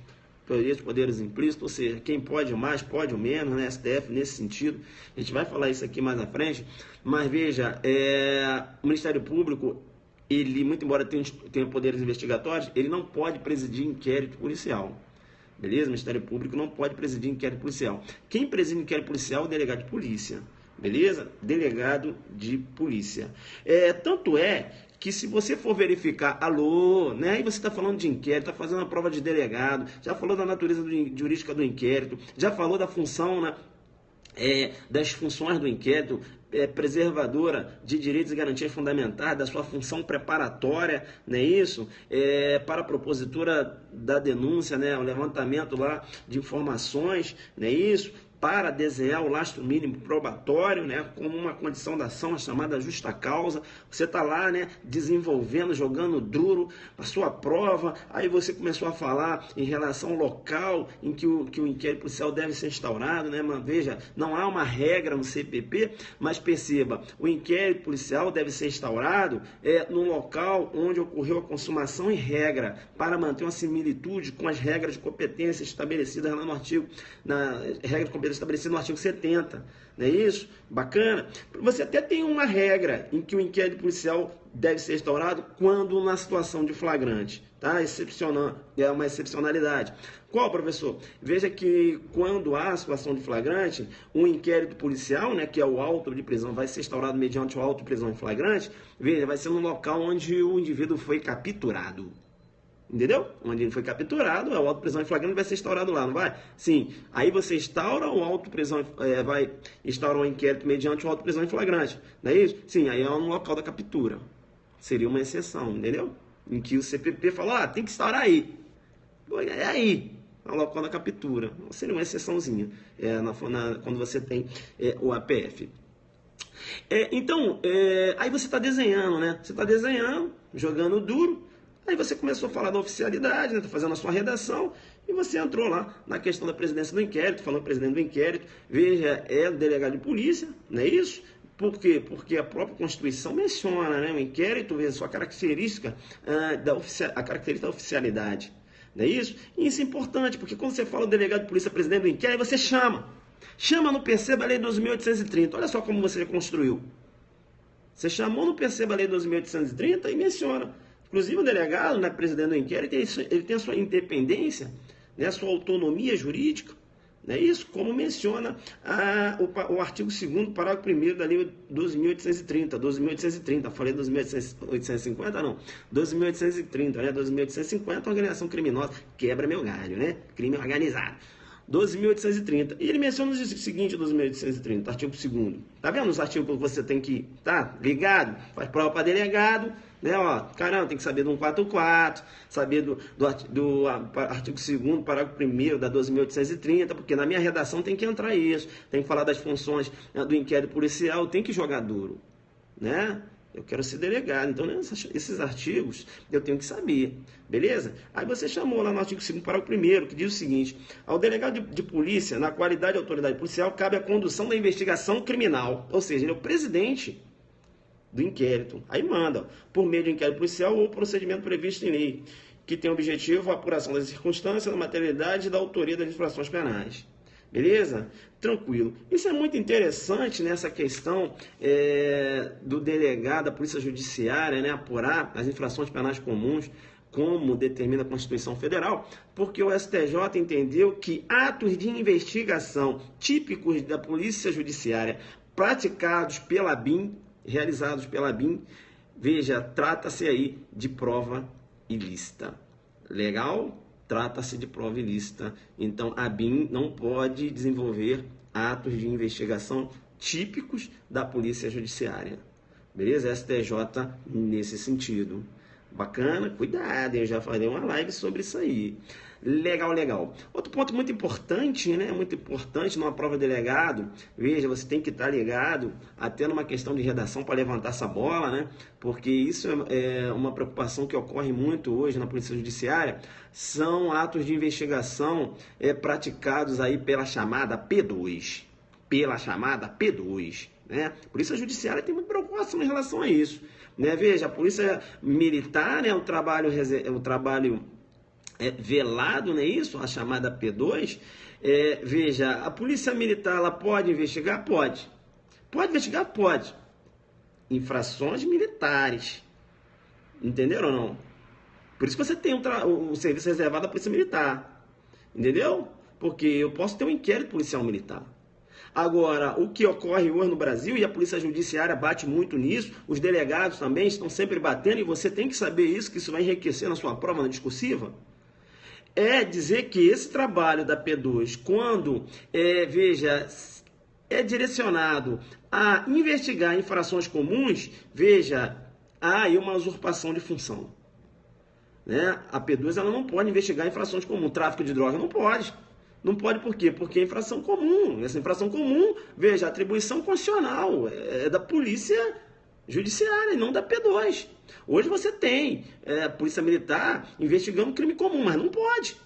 Teoria dos poderes implícitos, ou seja, quem pode o mais, pode o menos, né? STF nesse sentido. A gente vai falar isso aqui mais à frente, mas veja, o Ministério Público, ele, muito embora tenha poderes investigatórios, ele não pode presidir inquérito policial. Beleza? O Ministério Público não pode presidir inquérito policial. Quem preside inquérito policial é o delegado de polícia. Beleza? Delegado de polícia. Tanto é que se você for verificar, alô, né? E você está falando de inquérito, está fazendo a prova de delegado, já falou da natureza jurídica do inquérito, já falou da função, né, das funções do inquérito, preservadora de direitos e garantias fundamentais, da sua função preparatória, não é isso? Para a propositura da denúncia, né? O levantamento lá de informações, não é isso? Para desenhar o lastro mínimo probatório, né, como uma condição da ação, a chamada justa causa. Você está lá, né, desenvolvendo, jogando duro a sua prova, aí você começou a falar em relação ao local em que o inquérito policial deve ser instaurado, né, mas veja, não há uma regra no CPP, mas perceba, o inquérito policial deve ser instaurado no local onde ocorreu a consumação em regra, para manter uma similitude com as regras de competência estabelecidas lá no artigo, na regra de competência estabelecida no artigo 70, não é isso? Bacana? Você até tem uma regra em que o inquérito policial deve ser instaurado quando na situação de flagrante, tá? É uma excepcionalidade. Qual, professor? Veja que quando há situação de flagrante, um inquérito policial, né, que é o auto de prisão, vai ser instaurado mediante o auto de prisão em flagrante, veja, vai ser no local onde o indivíduo foi capturado. Entendeu? Onde ele foi capturado, o auto de prisão em flagrante vai ser instaurado lá, não vai? Sim. Aí você instaura o auto de prisão, vai instaurar um inquérito mediante o auto de prisão em flagrante, não é isso? Sim, aí é no local da captura. Seria uma exceção, entendeu? Em que o CPP fala, tem que instaurar aí. É aí, no local da captura. Seria uma exceçãozinha, quando você tem o APF. Então, aí você está desenhando, né? Você está desenhando, jogando duro. Aí você começou a falar da oficialidade, né? Tá fazendo a sua redação, e você entrou lá na questão da presidência do inquérito, falando presidente do inquérito, veja, é o delegado de polícia, não é isso? Por quê? Porque a própria Constituição menciona, né? O inquérito, veja, sua característica, a característica da oficialidade, não é isso? E isso é importante, porque quando você fala o delegado de polícia, presidente do inquérito, você chama no Perceba a Lei 12.830, olha só como você construiu. Você chamou no Perceba a Lei 12.830 e menciona. Inclusive o delegado, né, presidente do inquérito, ele tem a sua independência, né, sua autonomia jurídica, não é isso? Como menciona o artigo 2º, parágrafo 1º da Lei 12.830, falei 12.850, não, 12.830, né, 12.850, organização criminosa, quebra meu galho, né, crime organizado. 12.830. E ele menciona o seguinte, 12.830, artigo 2º. Tá vendo os artigos que você tem que tá ligado? Faz prova para delegado, né? Ó, caramba, tem que saber do 144, saber do artigo 2º, parágrafo 1º da 12.830, porque na minha redação tem que entrar isso. Tem que falar das funções, né, do inquérito policial, tem que jogar duro, né? Eu quero ser delegado, então esses artigos eu tenho que saber, beleza? Aí você chamou lá no artigo 2º, parágrafo 1º, que diz o seguinte: ao delegado de polícia, na qualidade de autoridade policial, cabe a condução da investigação criminal, ou seja, ele é o presidente do inquérito. Aí manda, por meio de inquérito policial ou procedimento previsto em lei, que tem o objetivo a apuração das circunstâncias, da materialidade e da autoria das infrações penais. Beleza? Tranquilo. Isso é muito interessante nessa questão do delegado da Polícia Judiciária, né, apurar as infrações penais comuns, como determina a Constituição Federal, porque o STJ entendeu que atos de investigação típicos da Polícia Judiciária praticados pela BIM, realizados pela BIM, veja, trata-se aí de prova ilícita. Legal? Trata-se de prova ilícita. Então, a BIM não pode desenvolver atos de investigação típicos da Polícia Judiciária. Beleza? STJ nesse sentido. Bacana? Cuidado, eu já falei uma live sobre isso aí. Legal, legal. Outro ponto muito importante, né? Muito importante numa prova de delegado. Veja, você tem que estar ligado até numa questão de redação para levantar essa bola, né? Porque isso é uma preocupação que ocorre muito hoje na Polícia Judiciária. São atos de investigação praticados aí pela chamada P2. Pela chamada P2, né? A Polícia Judiciária tem muita preocupação em relação a isso, né? Veja, a Polícia Militar, né? O trabalho velado, não é isso? A chamada P2. Veja, a Polícia Militar, ela pode investigar? Pode. Pode investigar? Pode. Infrações militares. Entenderam ou não? Por isso que você tem o serviço reservado à Polícia Militar. Entendeu? Porque eu posso ter um inquérito policial militar. Agora, o que ocorre hoje no Brasil, e a Polícia Judiciária bate muito nisso, os delegados também estão sempre batendo, e você tem que saber isso, que isso vai enriquecer na sua prova, na discursiva, é dizer que esse trabalho da P2, quando, veja, é direcionado a investigar infrações comuns, veja, há aí uma usurpação de função. Né? A P2 ela não pode investigar infrações comuns, tráfico de droga não pode. Não pode por quê? Porque é infração comum. Essa infração comum, veja, atribuição constitucional, é da Polícia Judiciária e não da P2. Hoje você tem a Polícia Militar investigando crime comum, mas não pode.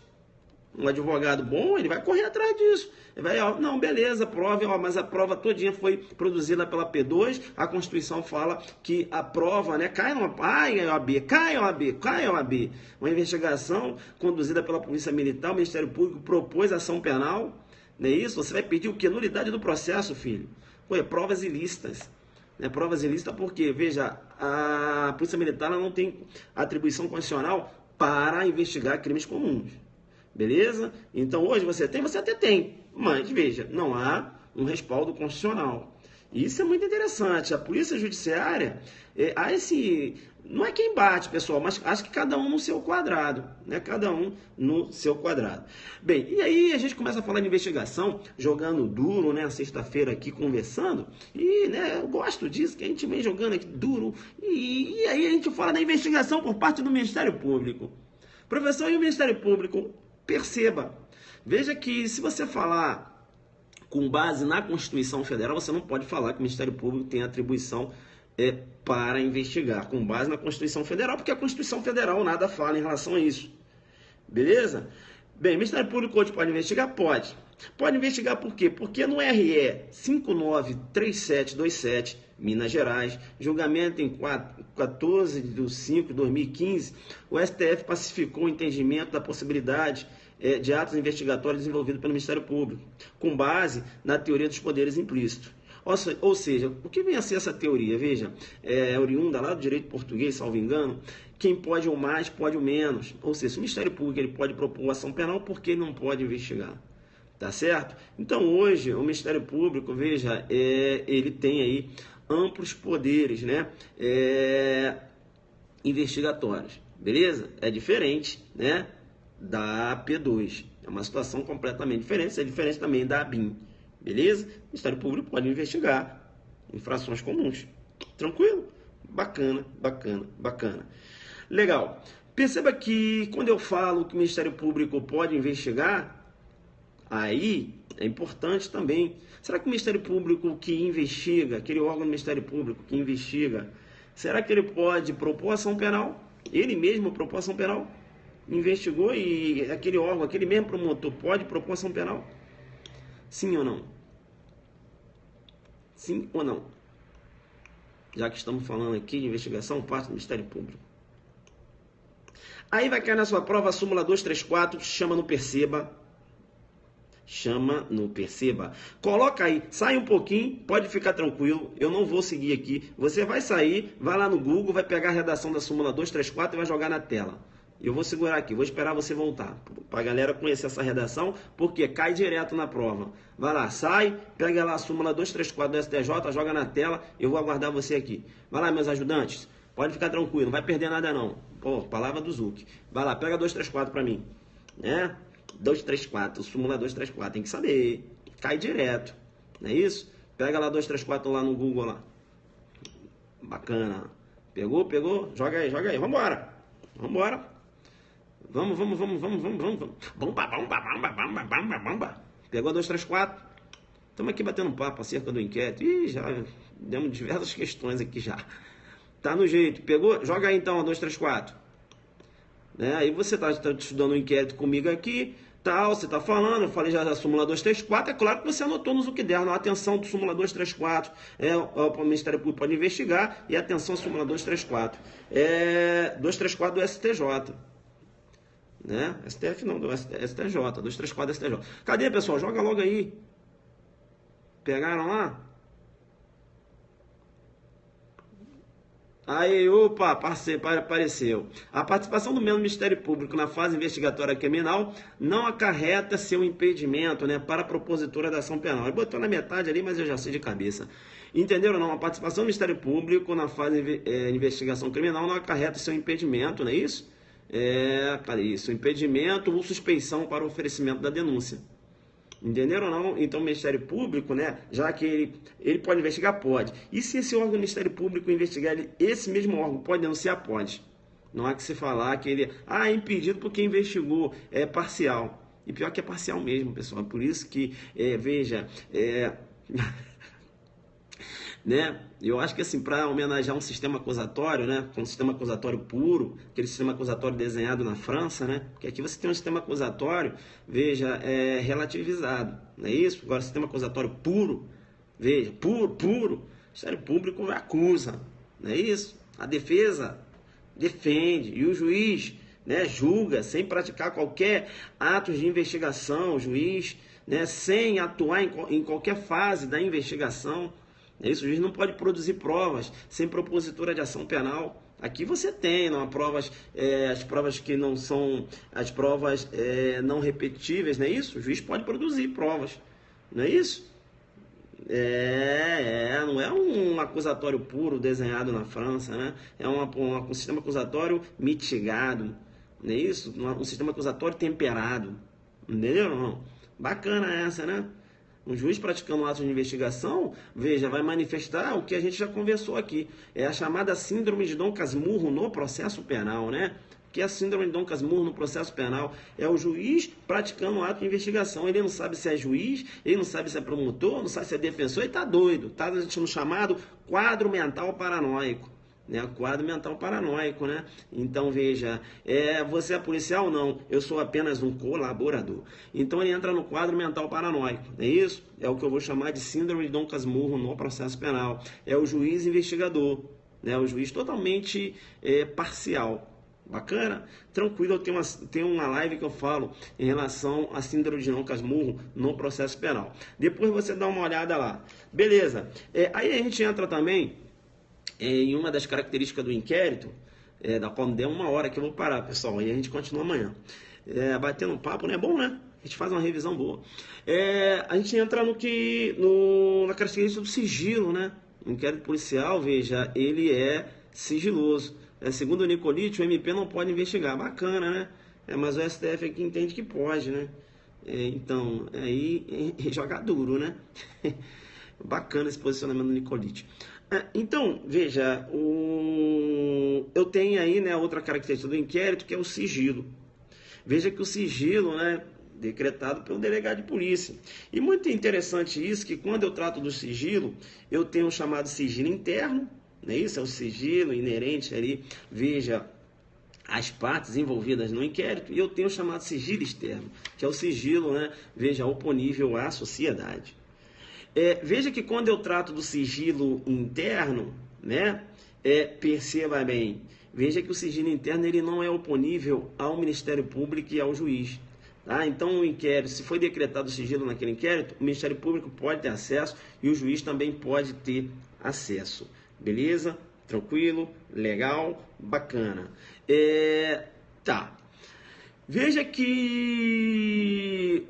Um advogado bom, ele vai correr atrás disso. Ele vai, não, beleza, prove, mas a prova todinha foi produzida pela P2, a Constituição fala que a prova, né, cai a OAB. Uma investigação conduzida pela Polícia Militar, o Ministério Público propôs ação penal, não é isso? Você vai pedir o quê? Nulidade do processo, filho. Provas ilícitas. Né? Provas ilícitas porque, veja, a Polícia Militar ela não tem atribuição constitucional para investigar crimes comuns. Beleza? Então hoje você até tem, mas veja, não há um respaldo constitucional. E isso é muito interessante. A Polícia Judiciária, há esse, não é quem bate, pessoal, mas acho que cada um no seu quadrado, né? Cada um no seu quadrado. Bem, e aí a gente começa a falar de investigação, jogando duro, né? Sexta-feira aqui conversando, e né, eu gosto disso, que a gente vem jogando aqui duro, e aí a gente fala da investigação por parte do Ministério Público. Professor, e o Ministério Público? Perceba, veja que se você falar com base na Constituição Federal, você não pode falar que o Ministério Público tem atribuição para investigar, com base na Constituição Federal, porque a Constituição Federal nada fala em relação a isso. Beleza? Bem, o Ministério Público hoje pode investigar? Pode. Pode investigar por quê? Porque no RE 593727, Minas Gerais, julgamento em 14/5/2015, o STF pacificou o entendimento da possibilidade de atos investigatórios desenvolvidos pelo Ministério Público, com base na teoria dos poderes implícitos. Ou seja, o que vem a ser essa teoria? Veja, é oriunda lá do direito português, salvo engano, quem pode o mais, pode o menos. Ou seja, se o Ministério Público ele pode propor ação penal, por que ele não pode investigar? Tá certo? Então hoje o Ministério Público, veja, ele tem aí amplos poderes, né? Investigatórios, beleza? É diferente, né? Da P2. É uma situação completamente diferente, é diferente também da ABIN, beleza? O Ministério Público pode investigar infrações comuns. Tranquilo? Bacana, bacana, bacana. Legal. Perceba que quando eu falo que o Ministério Público pode investigar, aí é importante também. Será que o Ministério Público que investiga, aquele órgão do Ministério Público que investiga, será que ele pode propor ação penal? Ele mesmo propor ação penal? Investigou e aquele órgão, aquele mesmo promotor pode propor ação penal? Sim ou não? Sim ou não? Já que estamos falando aqui de investigação, parte do Ministério Público. Aí vai cair na sua prova a súmula 234, chama no Perceba. Chama no Perceba. Coloca aí, sai um pouquinho, pode ficar tranquilo, eu não vou seguir aqui. Você vai sair, vai lá no Google, vai pegar a redação da súmula 234 e vai jogar na tela. Eu vou segurar aqui, vou esperar você voltar, para a galera conhecer essa redação, porque cai direto na prova. Vai lá, sai, pega lá a súmula 234 do STJ, joga na tela, eu vou aguardar você aqui. Vai lá, meus ajudantes, pode ficar tranquilo, não vai perder nada não. Pô, palavra do Zuc. Vai lá, pega 234 para mim, né? 234, súmula 234, tem que saber, cai direto, não é isso? Pega lá 234 lá no Google lá. Bacana. Pegou, pegou? Joga aí, vambora. Vambora. Vamos. Bomba. Pegou 234. Estamos aqui batendo papo acerca do inquérito. Ih, já demos diversas questões aqui já. Tá no jeito. Pegou? Joga aí então a 234. Né? Aí você tá estudando o inquérito comigo aqui, tal, você tá falando, eu falei já da súmula 234, é claro que você anotou no Zucderno, atenção do súmula 234, o Ministério Público pode investigar, e atenção súmula 234, 234 do STJ, né? STF não, do STJ, 234 do STJ. Cadê, pessoal? Joga logo aí. Pegaram lá? Aí, opa, apareceu. A participação do Ministério Público na fase investigatória criminal não acarreta seu impedimento, né, para a propositura da ação penal. Ele botou na metade ali, mas eu já sei de cabeça. Entenderam ou não? A participação do Ministério Público na fase de investigação criminal não acarreta seu impedimento, não é isso? Isso, impedimento ou suspeição para o oferecimento da denúncia. Entenderam ou não? Então o Ministério Público, né, já que ele pode investigar, pode. E se esse órgão do Ministério Público investigar, esse mesmo órgão pode denunciar? Pode. Não há que se falar que ele é impedido porque investigou, é parcial. E pior que é parcial mesmo, pessoal. Por isso que, veja, né? Eu acho que assim, para homenagear um sistema acusatório, né, um sistema acusatório puro, aquele sistema acusatório desenhado na França, né, porque aqui você tem um sistema acusatório, veja, relativizado, não é isso? Agora, sistema acusatório puro, veja, puro, o Ministério Público acusa, não é isso? A defesa defende e o juiz, né, julga sem praticar qualquer ato de investigação, o juiz, né, sem atuar em qualquer fase da investigação. Isso, o juiz não pode produzir provas sem propositura de ação penal. Aqui você tem não, as provas que não são as provas não repetíveis, não é isso? O juiz pode produzir provas, não é isso? Não é um acusatório puro desenhado na França, né? É um sistema acusatório mitigado, não é isso? Um sistema acusatório temperado, entendeu? Não? Bacana essa, né? Um juiz praticando um ato de investigação, veja, vai manifestar o que a gente já conversou aqui. É a chamada síndrome de Dom Casmurro no processo penal, né? Que é a síndrome de Dom Casmurro no processo penal. É o juiz praticando um ato de investigação. Ele não sabe se é juiz, ele não sabe se é promotor, não sabe se é defensor, ele tá doido. Tá no chamado quadro mental paranoico. Né, quadro mental paranoico, né? Então, veja, você é policial? Não, eu sou apenas um colaborador. Então, ele entra no quadro mental paranoico, é isso? É o que eu vou chamar de síndrome de Dom Casmurro no processo penal. É o juiz investigador, né? O juiz totalmente parcial. Bacana? Tranquilo, eu tenho uma live que eu falo em relação à síndrome de Dom Casmurro no processo penal. Depois você dá uma olhada lá. Beleza. Aí a gente entra também em uma das características do inquérito, Da qual der 1 hora que eu vou parar, pessoal, e a gente continua amanhã. Batendo um papo, né? É bom, né? A gente faz uma revisão boa. A gente entra na característica do sigilo, né? O inquérito policial, veja, ele é sigiloso. Segundo o Nicolite, o MP não pode investigar. Bacana, né? Mas o STF aqui entende que pode, né? Então, aí joga duro, né? Bacana esse posicionamento do Nicolite. Então, veja, eu tenho aí, né, outra característica do inquérito, que é o sigilo. Veja que o sigilo, né, decretado pelo delegado de polícia. E muito interessante isso, que quando eu trato do sigilo, eu tenho o chamado sigilo interno, né? Isso é o sigilo inerente ali, veja, as partes envolvidas no inquérito, e eu tenho o chamado sigilo externo, que é o sigilo, né, veja, oponível à sociedade. Veja que quando eu trato do sigilo interno, né, perceba bem, veja que o sigilo interno ele não é oponível ao Ministério Público e ao juiz. Tá? Então, o inquérito, se foi decretado o sigilo naquele inquérito, o Ministério Público pode ter acesso e o juiz também pode ter acesso. Beleza? Tranquilo? Legal? Bacana. Tá. Veja que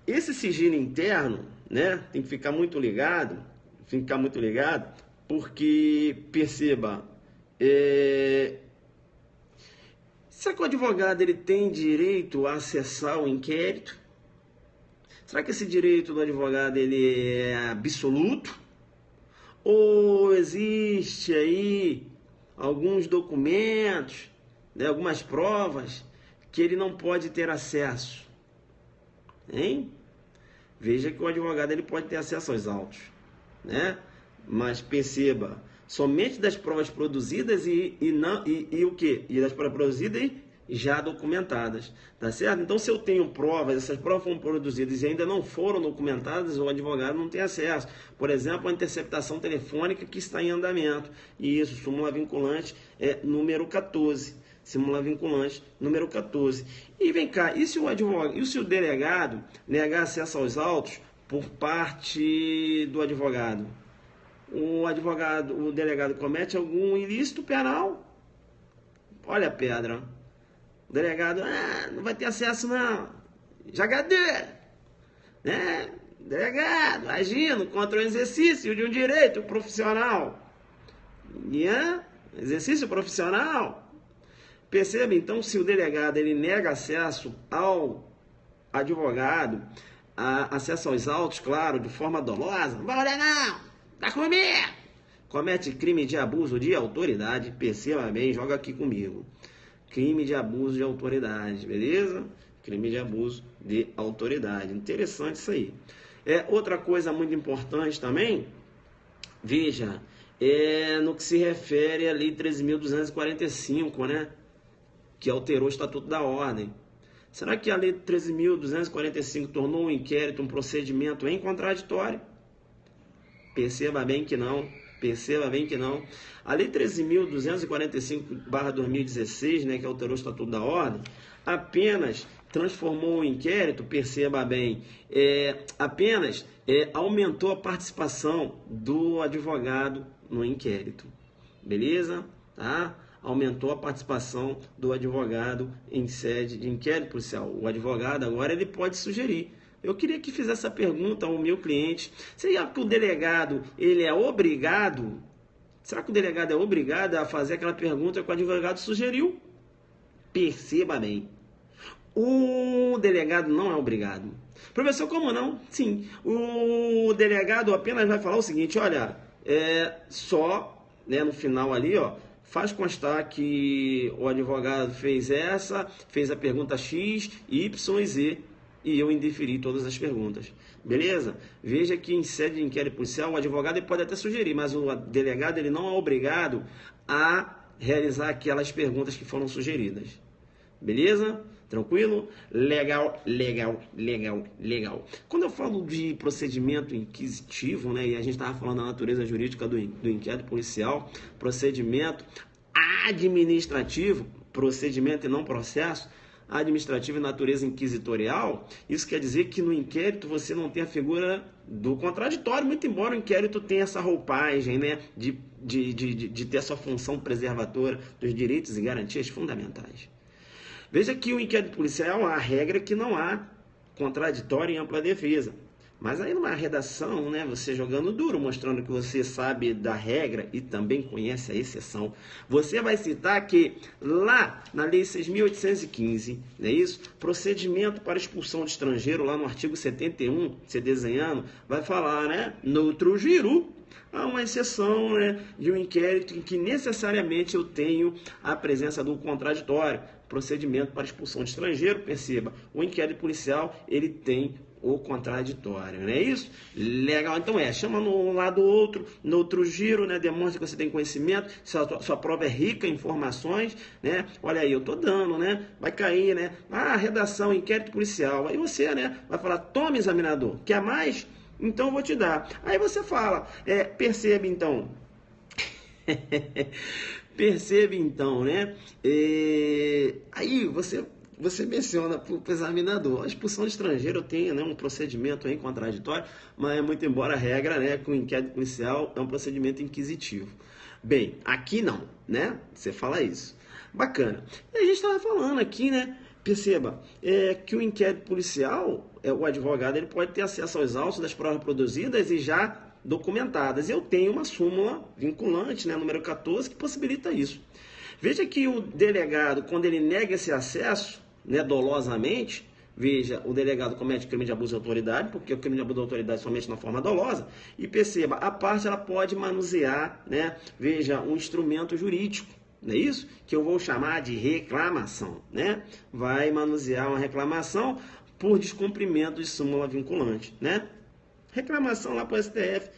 esse sigilo interno, né, tem que ficar muito ligado, porque, perceba, será que o advogado ele tem direito a acessar o inquérito? Será que esse direito do advogado ele é absoluto? Ou existe aí alguns documentos, né, algumas provas que ele não pode ter acesso? Hein? Veja que o advogado ele pode ter acesso aos autos, né? Mas perceba, somente das provas produzidas e o quê? E das provas produzidas e já documentadas, tá certo? Então, se eu tenho provas, essas provas foram produzidas e ainda não foram documentadas, o advogado não tem acesso. Por exemplo, a interceptação telefônica que está em andamento. E isso, súmula vinculante número 14. Súmula vinculante número 14. E vem cá, e se o delegado negar acesso aos autos por parte do advogado? O delegado comete algum ilícito penal? Olha a pedra. O delegado, não vai ter acesso não. Jogadeira, né? Delegado, agindo contra o exercício de um direito profissional. Exercício profissional. Perceba, então, se o delegado ele nega acesso ao advogado, acesso aos autos, claro, de forma dolosa, não vai olhar não, tá comigo. Comete crime de abuso de autoridade, perceba bem, joga aqui comigo. Crime de abuso de autoridade, beleza? Crime de abuso de autoridade. Interessante isso aí. Outra coisa muito importante também, veja, no que se refere à Lei 13.245, né? Que alterou o Estatuto da Ordem. Será que a Lei 13.245 tornou o inquérito um procedimento em contraditório? Perceba bem que não. Perceba bem que não. A Lei 13.245/2016, né, que alterou o Estatuto da Ordem, apenas transformou o inquérito, perceba bem, apenas aumentou a participação do advogado no inquérito. Beleza? Tá? Aumentou a participação do advogado em sede de inquérito policial. O advogado agora ele pode sugerir. Eu queria que fizesse essa pergunta ao meu cliente. Será que o delegado ele é obrigado? Será que o delegado é obrigado a fazer aquela pergunta que o advogado sugeriu? Perceba bem. O delegado não é obrigado. Professor, como não? Sim. O delegado apenas vai falar o seguinte, olha, só, né, no final ali, ó, faz constar que o advogado fez a pergunta X, Y e Z, e eu indeferi todas as perguntas. Beleza? Veja que em sede de inquérito policial, o advogado ele pode até sugerir, mas o delegado ele não é obrigado a realizar aquelas perguntas que foram sugeridas. Beleza? Tranquilo? Legal, legal, legal, legal. Quando eu falo de procedimento inquisitivo, né, e a gente estava falando da natureza jurídica do inquérito policial, procedimento administrativo, procedimento e não processo, administrativa e natureza inquisitorial, isso quer dizer que no inquérito você não tem a figura do contraditório, muito embora o inquérito tenha essa roupagem, né, de ter a sua função preservadora dos direitos e garantias fundamentais. Veja que o inquérito policial, a regra é que não há contraditório em ampla defesa. Mas aí numa redação, né, você jogando duro, mostrando que você sabe da regra e também conhece a exceção, você vai citar que lá na Lei 6.815, não é isso? Procedimento para expulsão de estrangeiro, lá no artigo 71, você desenhando, vai falar, né, noutro giro, há uma exceção, né, de um inquérito em que necessariamente eu tenho a presença do contraditório. Procedimento para expulsão de estrangeiro, perceba, o inquérito policial, ele tem o contraditório, não é isso? Legal, então chama no lado outro, no outro giro, né? Demonstra que você tem conhecimento, sua prova é rica em informações, né? Olha aí, eu tô dando, né? Vai cair, né? Redação, inquérito policial. Aí você, né, vai falar, toma, examinador, quer mais? Então eu vou te dar. Aí você fala, percebe então. Percebe então, né? Aí você menciona para o examinador, a expulsão de estrangeiro tem, né, um procedimento aí contraditório, mas muito embora a regra, né, com o inquérito policial é um procedimento inquisitivo. Bem, aqui não, né? Você fala isso. Bacana. E a gente estava falando aqui, né? Perceba, que o inquérito policial, o advogado, ele pode ter acesso aos autos das provas produzidas e já documentadas. Eu tenho uma súmula vinculante, né, número 14, que possibilita isso. Veja que o delegado, quando ele nega esse acesso, né, dolosamente, veja, o delegado comete crime de abuso de autoridade, porque o crime de abuso de autoridade é somente na forma dolosa, e perceba, a parte ela pode manusear, né, veja, um instrumento jurídico, não é isso? Que eu vou chamar de reclamação, né? Vai manusear uma reclamação por descumprimento de súmula vinculante, né? Reclamação lá para o STF,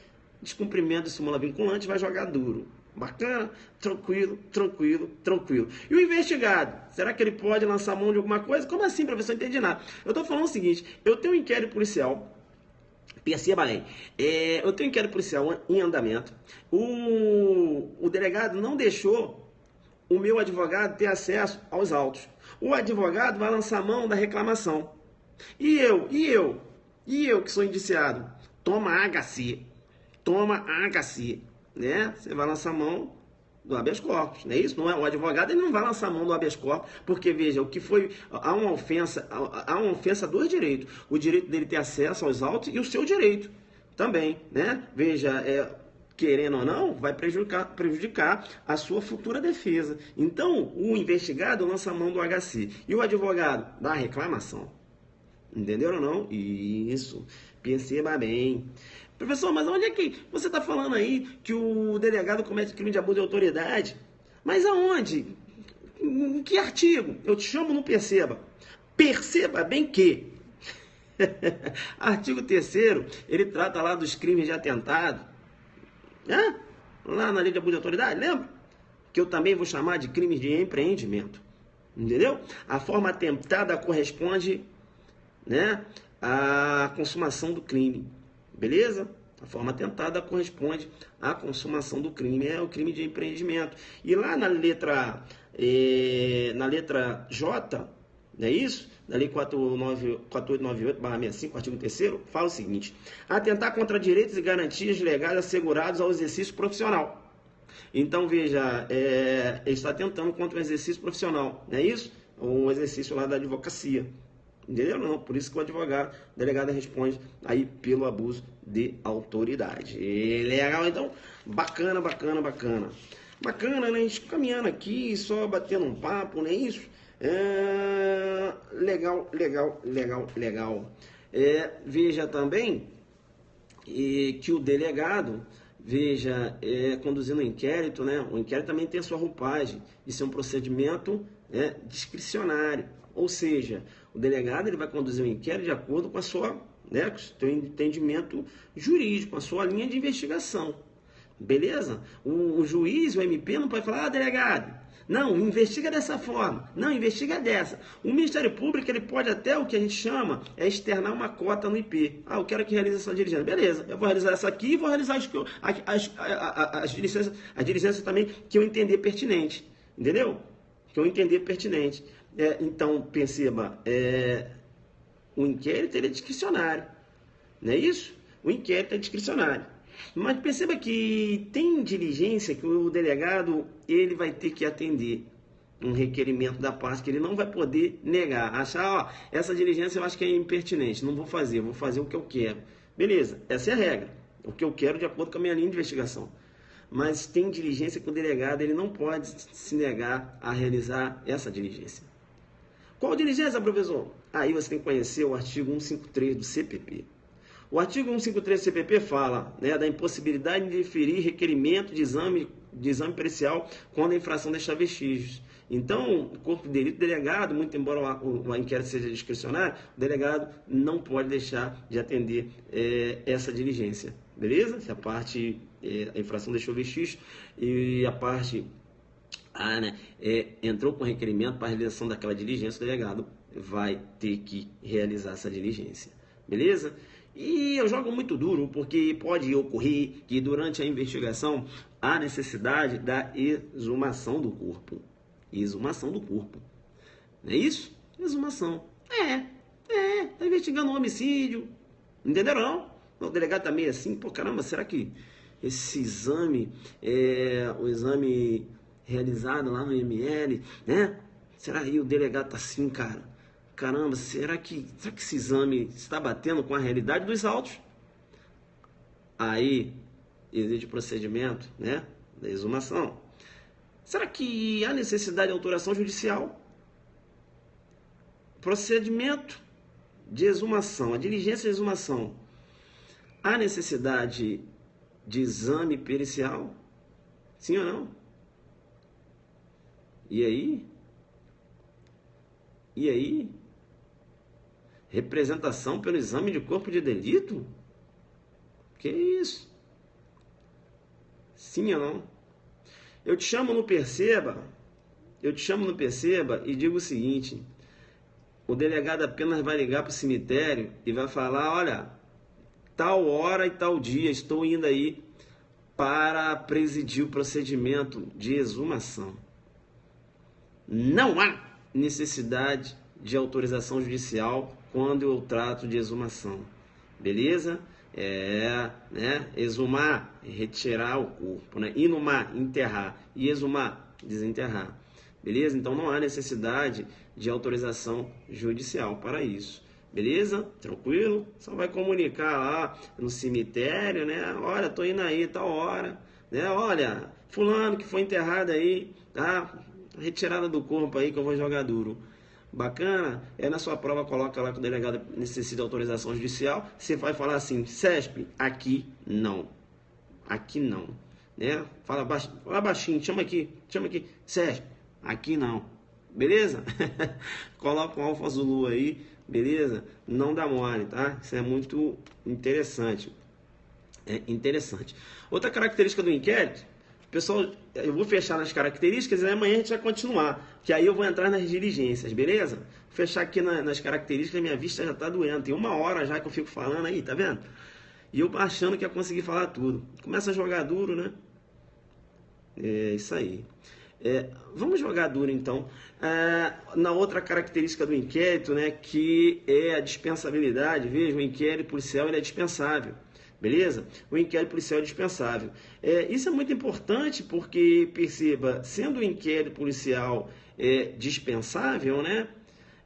descumprimento de súmula vinculante, vai jogar duro. Bacana? Tranquilo, tranquilo, tranquilo. E o investigado? Será que ele pode lançar mão de alguma coisa? Como assim, professor? Não entendi nada. Eu estou falando o seguinte, eu tenho um inquérito policial, perceba bem, eu tenho um inquérito policial em andamento, o delegado não deixou o meu advogado ter acesso aos autos. O advogado vai lançar mão da reclamação. E eu que sou indiciado, toma HC, né? Você vai lançar mão do habeas corpus, não é isso? Não é, o advogado ele não vai lançar mão do habeas corpus, porque veja, o que foi, há uma ofensa a dois direitos, o direito dele ter acesso aos autos e o seu direito também, né? Veja, querendo ou não, vai prejudicar a sua futura defesa. Então, o investigado lança a mão do HC e o advogado da reclamação. Entenderam ou não? Isso. Perceba bem. Professor, mas onde é que você está falando aí que o delegado comete crime de abuso de autoridade? Mas aonde? Em que artigo? Eu te chamo, não perceba. Perceba bem que artigo 3º, ele trata lá dos crimes de atentado. Né? Lá na lei de abuso de autoridade, lembra? Que eu também vou chamar de crimes de empreendimento. Entendeu? A forma atentada corresponde, né, à consumação do crime. Beleza? A forma atentada corresponde à consumação do crime. É o crime de empreendimento. E lá na letra J, não é isso? Da Lei 4898/65, artigo 3º, fala o seguinte: atentar contra direitos e garantias legais assegurados ao exercício profissional. Então, veja, ele está atentando contra o exercício profissional, não é isso? O exercício lá da advocacia. Entendeu? Não, por isso que o delegado responde aí pelo abuso de autoridade. Legal, então, bacana. Bacana, né? A gente caminhando aqui, só batendo um papo, não é isso? Legal. Veja também que o delegado, veja, conduzindo o inquérito, né? O inquérito também tem a sua roupagem. Isso é um procedimento discricionário. Ou seja, o delegado ele vai conduzir o inquérito de acordo com a sua, né, com o seu entendimento jurídico, com a sua linha de investigação. Beleza? O juiz, o MP, não pode falar, delegado, não, investiga dessa forma, não, investiga dessa. O Ministério Público, ele pode até, o que a gente chama, externar uma cota no IP. Eu quero que realize essa diligência. Beleza, eu vou realizar essa aqui e vou realizar as diligências também que eu entender pertinente. Entendeu? Que eu entender pertinente. Então, perceba, o inquérito ele é discricionário, não é isso? O inquérito é discricionário. Mas perceba que tem diligência que o delegado ele vai ter que atender um requerimento da parte que ele não vai poder negar. Achar, essa diligência eu acho que é impertinente, não vou fazer, vou fazer o que eu quero. Beleza, essa é a regra. O que eu quero de acordo com a minha linha de investigação. Mas tem diligência que o delegado ele não pode se negar a realizar essa diligência. Qual diligência, professor? Aí você tem que conhecer o artigo 153 do CPP. O artigo 153 do CPP fala, né, da impossibilidade de deferir requerimento de exame pericial quando a infração deixar vestígios. Então, o corpo de delito, delegado, muito embora o inquérito seja discricionário, o delegado não pode deixar de atender essa diligência. Beleza? Se a infração deixou vestígios e a parte entrou com requerimento para a realização daquela diligência, o delegado vai ter que realizar essa diligência. Beleza? E eu jogo muito duro, porque pode ocorrer que durante a investigação há necessidade da exumação do corpo. Exumação do corpo. Não é isso? Exumação. Tá investigando um homicídio. Entenderam não? O delegado tá meio assim, pô, caramba, será que esse exame o exame realizado lá no IML, né? Será que o delegado tá assim, cara? Caramba, será que esse exame está batendo com a realidade dos autos? Aí existe o procedimento, né, da exumação. Será que há necessidade de autorização judicial? Procedimento de exumação, a diligência de exumação. Há necessidade de exame pericial? Sim ou não? E aí? E aí? Representação pelo exame de corpo de delito? Que isso? Sim ou não? Eu te chamo no Perceba e digo o seguinte: o delegado apenas vai ligar para o cemitério e vai falar, olha, tal hora e tal dia estou indo aí para presidir o procedimento de exumação. Não há necessidade de autorização judicial quando eu trato de exumação. Beleza? Exumar, retirar o corpo, né? Inumar, enterrar. E exumar, desenterrar. Beleza? Então não há necessidade de autorização judicial para isso. Beleza? Tranquilo? Só vai comunicar lá no cemitério, né? Olha, tô indo aí, tal hora, né? Olha, fulano que foi enterrado aí, tá? Retirada do corpo aí que eu vou jogar duro. Bacana? Na sua prova coloca lá que o delegado necessita de autorização judicial. Você vai falar assim, CESP, aqui não. Aqui não. Né? Fala baixinho, chama aqui, CESP, aqui não. Beleza? Coloca um Alfa Zulu aí, beleza? Não dá mole, tá? Isso é muito interessante. É interessante. Outra característica do inquérito, pessoal, eu vou fechar nas características e amanhã a gente vai continuar, que aí eu vou entrar nas diligências, beleza? Vou fechar aqui nas características, minha vista já tá doendo, tem 1 hora já que eu fico falando aí, tá vendo? E eu achando que ia conseguir falar tudo. Começa a jogar duro, né? É isso aí. Vamos jogar duro então. Na outra característica do inquérito, né, que é a dispensabilidade. Veja, o inquérito policial ele é dispensável. Beleza? O inquérito policial é dispensável. Isso é muito importante porque, perceba, sendo o inquérito policial dispensável, né?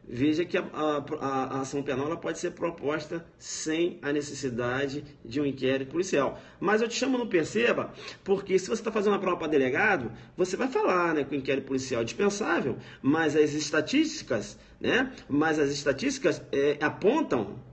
Veja que a ação penal ela pode ser proposta sem a necessidade de um inquérito policial. Mas eu te chamo no Perceba, porque se você está fazendo a prova para delegado, você vai falar, né, que o inquérito policial é dispensável, mas as estatísticas, né, apontam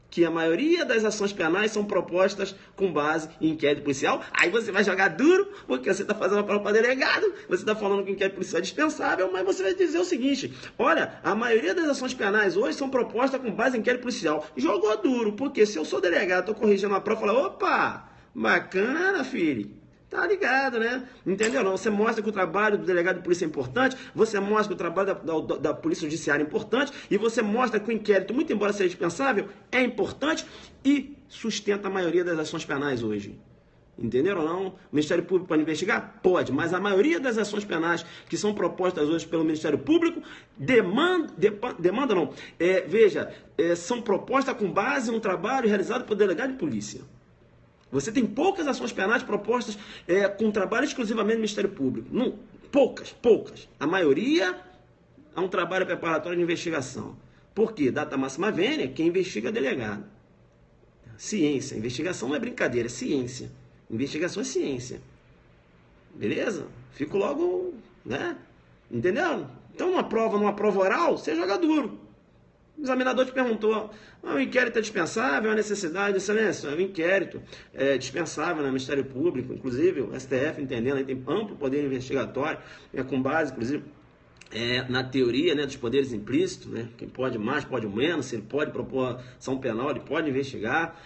que a maioria das ações penais são propostas com base em inquérito policial. Aí você vai jogar duro, porque você está fazendo a prova para delegado, você está falando que o inquérito policial é dispensável, mas você vai dizer o seguinte: olha, a maioria das ações penais hoje são propostas com base em inquérito policial. Jogou duro, porque se eu sou delegado, estou corrigindo a prova, eu falo, opa, bacana, filho. Tá ligado, né? Entendeu? Não? Você mostra que o trabalho do delegado de polícia é importante, você mostra que o trabalho da polícia judiciária é importante, e você mostra que o inquérito, muito embora seja dispensável, é importante e sustenta a maioria das ações penais hoje. Entenderam ou não? O Ministério Público pode investigar? Pode, mas a maioria das ações penais que são propostas hoje pelo Ministério Público são propostas com base em um trabalho realizado por delegado de polícia. Você tem poucas ações penais propostas com trabalho exclusivamente do Ministério Público. Não, poucas. A maioria é um trabalho preparatório de investigação. Por quê? Data máxima vênia, quem investiga é delegado. Ciência. Investigação não é brincadeira, é ciência. Investigação é ciência. Beleza? Fico logo, né? Entendeu? Então, numa prova oral, você joga duro. O examinador te perguntou, o inquérito é dispensável, a necessidade, excelência, o inquérito é dispensável no Ministério Público, inclusive o STF entendendo, aí tem amplo poder investigatório, com base, inclusive, na teoria, né, dos poderes implícitos, né, quem pode mais, pode menos, se ele pode propor ação penal, ele pode investigar.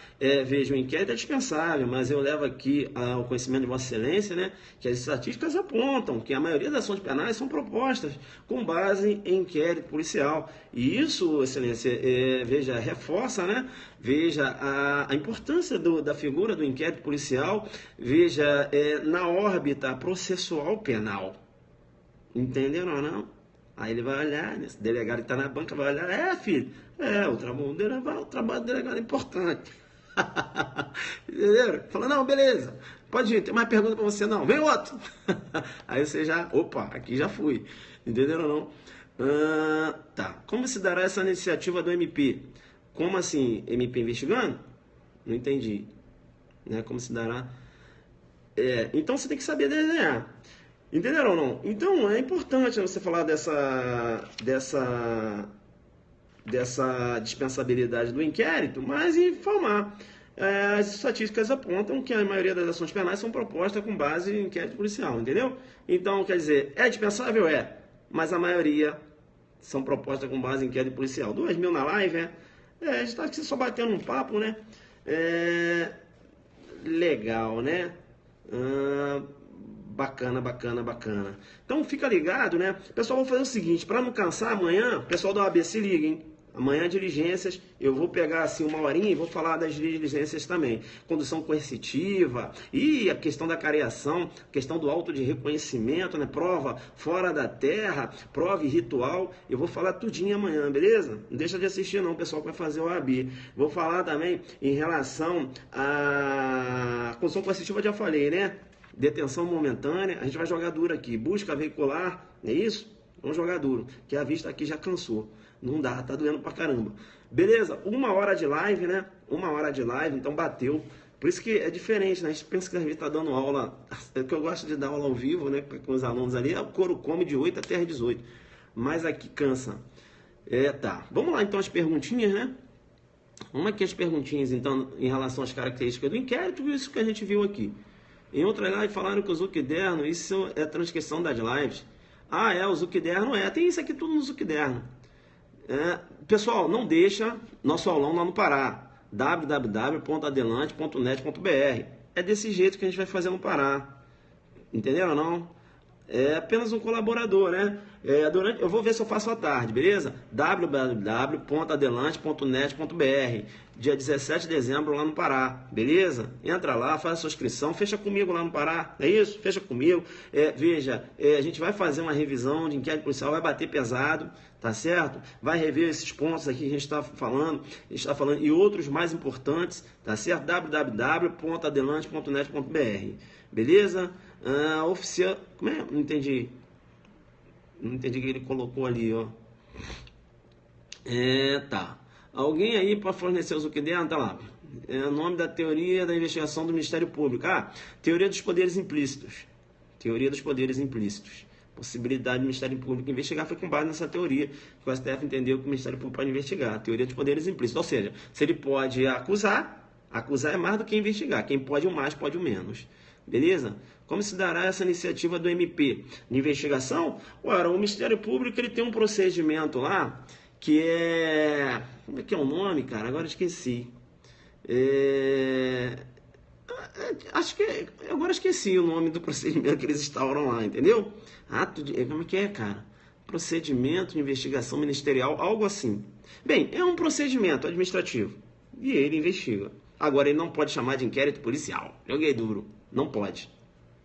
Veja, o inquérito é dispensável, mas eu levo aqui ao conhecimento de Vossa Excelência, né, que as estatísticas apontam que a maioria das ações penais são propostas com base em inquérito policial. E isso, Excelência, reforça, né, a importância da figura do inquérito policial, na órbita processual penal. Entenderam ou não? Aí ele vai olhar, né? Esse delegado que está na banca vai olhar, filho, o trabalho do delegado é importante. Entenderam? Fala, não, beleza, pode ir, tem mais pergunta para você não, vem outro. Aí você já, aqui já fui. Entenderam ou não? Tá, como se dará essa iniciativa do MP? Como assim, MP investigando? Não entendi. Né? Como se dará? Então você tem que saber desenhar. Entenderam ou não? Então é importante você falar dessa dispensabilidade do inquérito, mas informar. As estatísticas apontam que a maioria das ações penais são propostas com base em inquérito policial, entendeu? Então, quer dizer, é dispensável? Mas a maioria são propostas com base em inquérito policial. 2.000 na live, a gente está aqui só batendo um papo, né? Legal, né? Bacana. Então fica ligado, né? Pessoal, vou fazer o seguinte, para não cansar amanhã, pessoal da OAB, se liga, hein? Amanhã diligências, eu vou pegar assim uma horinha e vou falar das diligências também. Condução coercitiva e a questão da careação, questão do auto de reconhecimento, né? Prova fora da terra, prova e ritual. Eu vou falar tudinho amanhã, beleza? Não deixa de assistir não, pessoal que vai fazer o OAB. Vou falar também em relação à condução coercitiva, já falei, né? Detenção momentânea, a gente vai jogar duro aqui. Busca veicular, é isso? Vamos jogar duro, que a vista aqui já cansou. Não dá, tá doendo pra caramba. Beleza? 1 hora de live, né? 1 hora de live, então bateu. Por isso que é diferente, né? A gente pensa que a gente tá dando aula, é que eu gosto de dar aula ao vivo, né? Com os alunos ali, o couro come de 8 até as 18. Mas aqui cansa. Tá. Vamos lá então as perguntinhas, né? Vamos aqui as perguntinhas, então, em relação às características do inquérito, isso que a gente viu aqui. Em outra live falaram que o Zucderno, isso é transcrição das lives. O Zucderno tem isso aqui tudo no Zucderno. Pessoal, não deixa nosso aulão lá no Pará. www.adelante.net.br. É desse jeito que a gente vai fazer no Pará. Entenderam ou não? É apenas um colaborador, né? Eu vou ver se eu faço à tarde, beleza? www.adelante.net.br. Dia 17 de dezembro lá no Pará, beleza? Entra lá, faz a sua inscrição, fecha comigo lá no Pará, é isso? Fecha comigo. A gente vai fazer uma revisão de inquérito policial, vai bater pesado, tá certo? Vai rever esses pontos aqui que a gente está falando, e outros mais importantes, tá certo? www.adelante.net.br, beleza? Oficial. Como é? Não entendi. Não entendi o que ele colocou ali, ó. Tá. Alguém aí para fornecer o Zucderno? Tá lá. O nome da teoria da investigação do Ministério Público. Teoria dos poderes implícitos. Teoria dos poderes implícitos. Possibilidade do Ministério Público investigar foi com base nessa teoria que o STF entendeu que o Ministério Público pode investigar. Teoria dos poderes implícitos. Ou seja, se ele pode acusar é mais do que investigar. Quem pode o mais, pode o menos. Beleza? Como se dará essa iniciativa do MP de investigação? Ora, o Ministério Público ele tem um procedimento lá que é... Como é que é o nome, cara? Agora esqueci. Agora esqueci o nome do procedimento que eles instauram lá, entendeu? Como é que é, cara? Procedimento de investigação ministerial, algo assim. Bem, é um procedimento administrativo e ele investiga. Agora, ele não pode chamar de inquérito policial. Joguei duro. Não pode,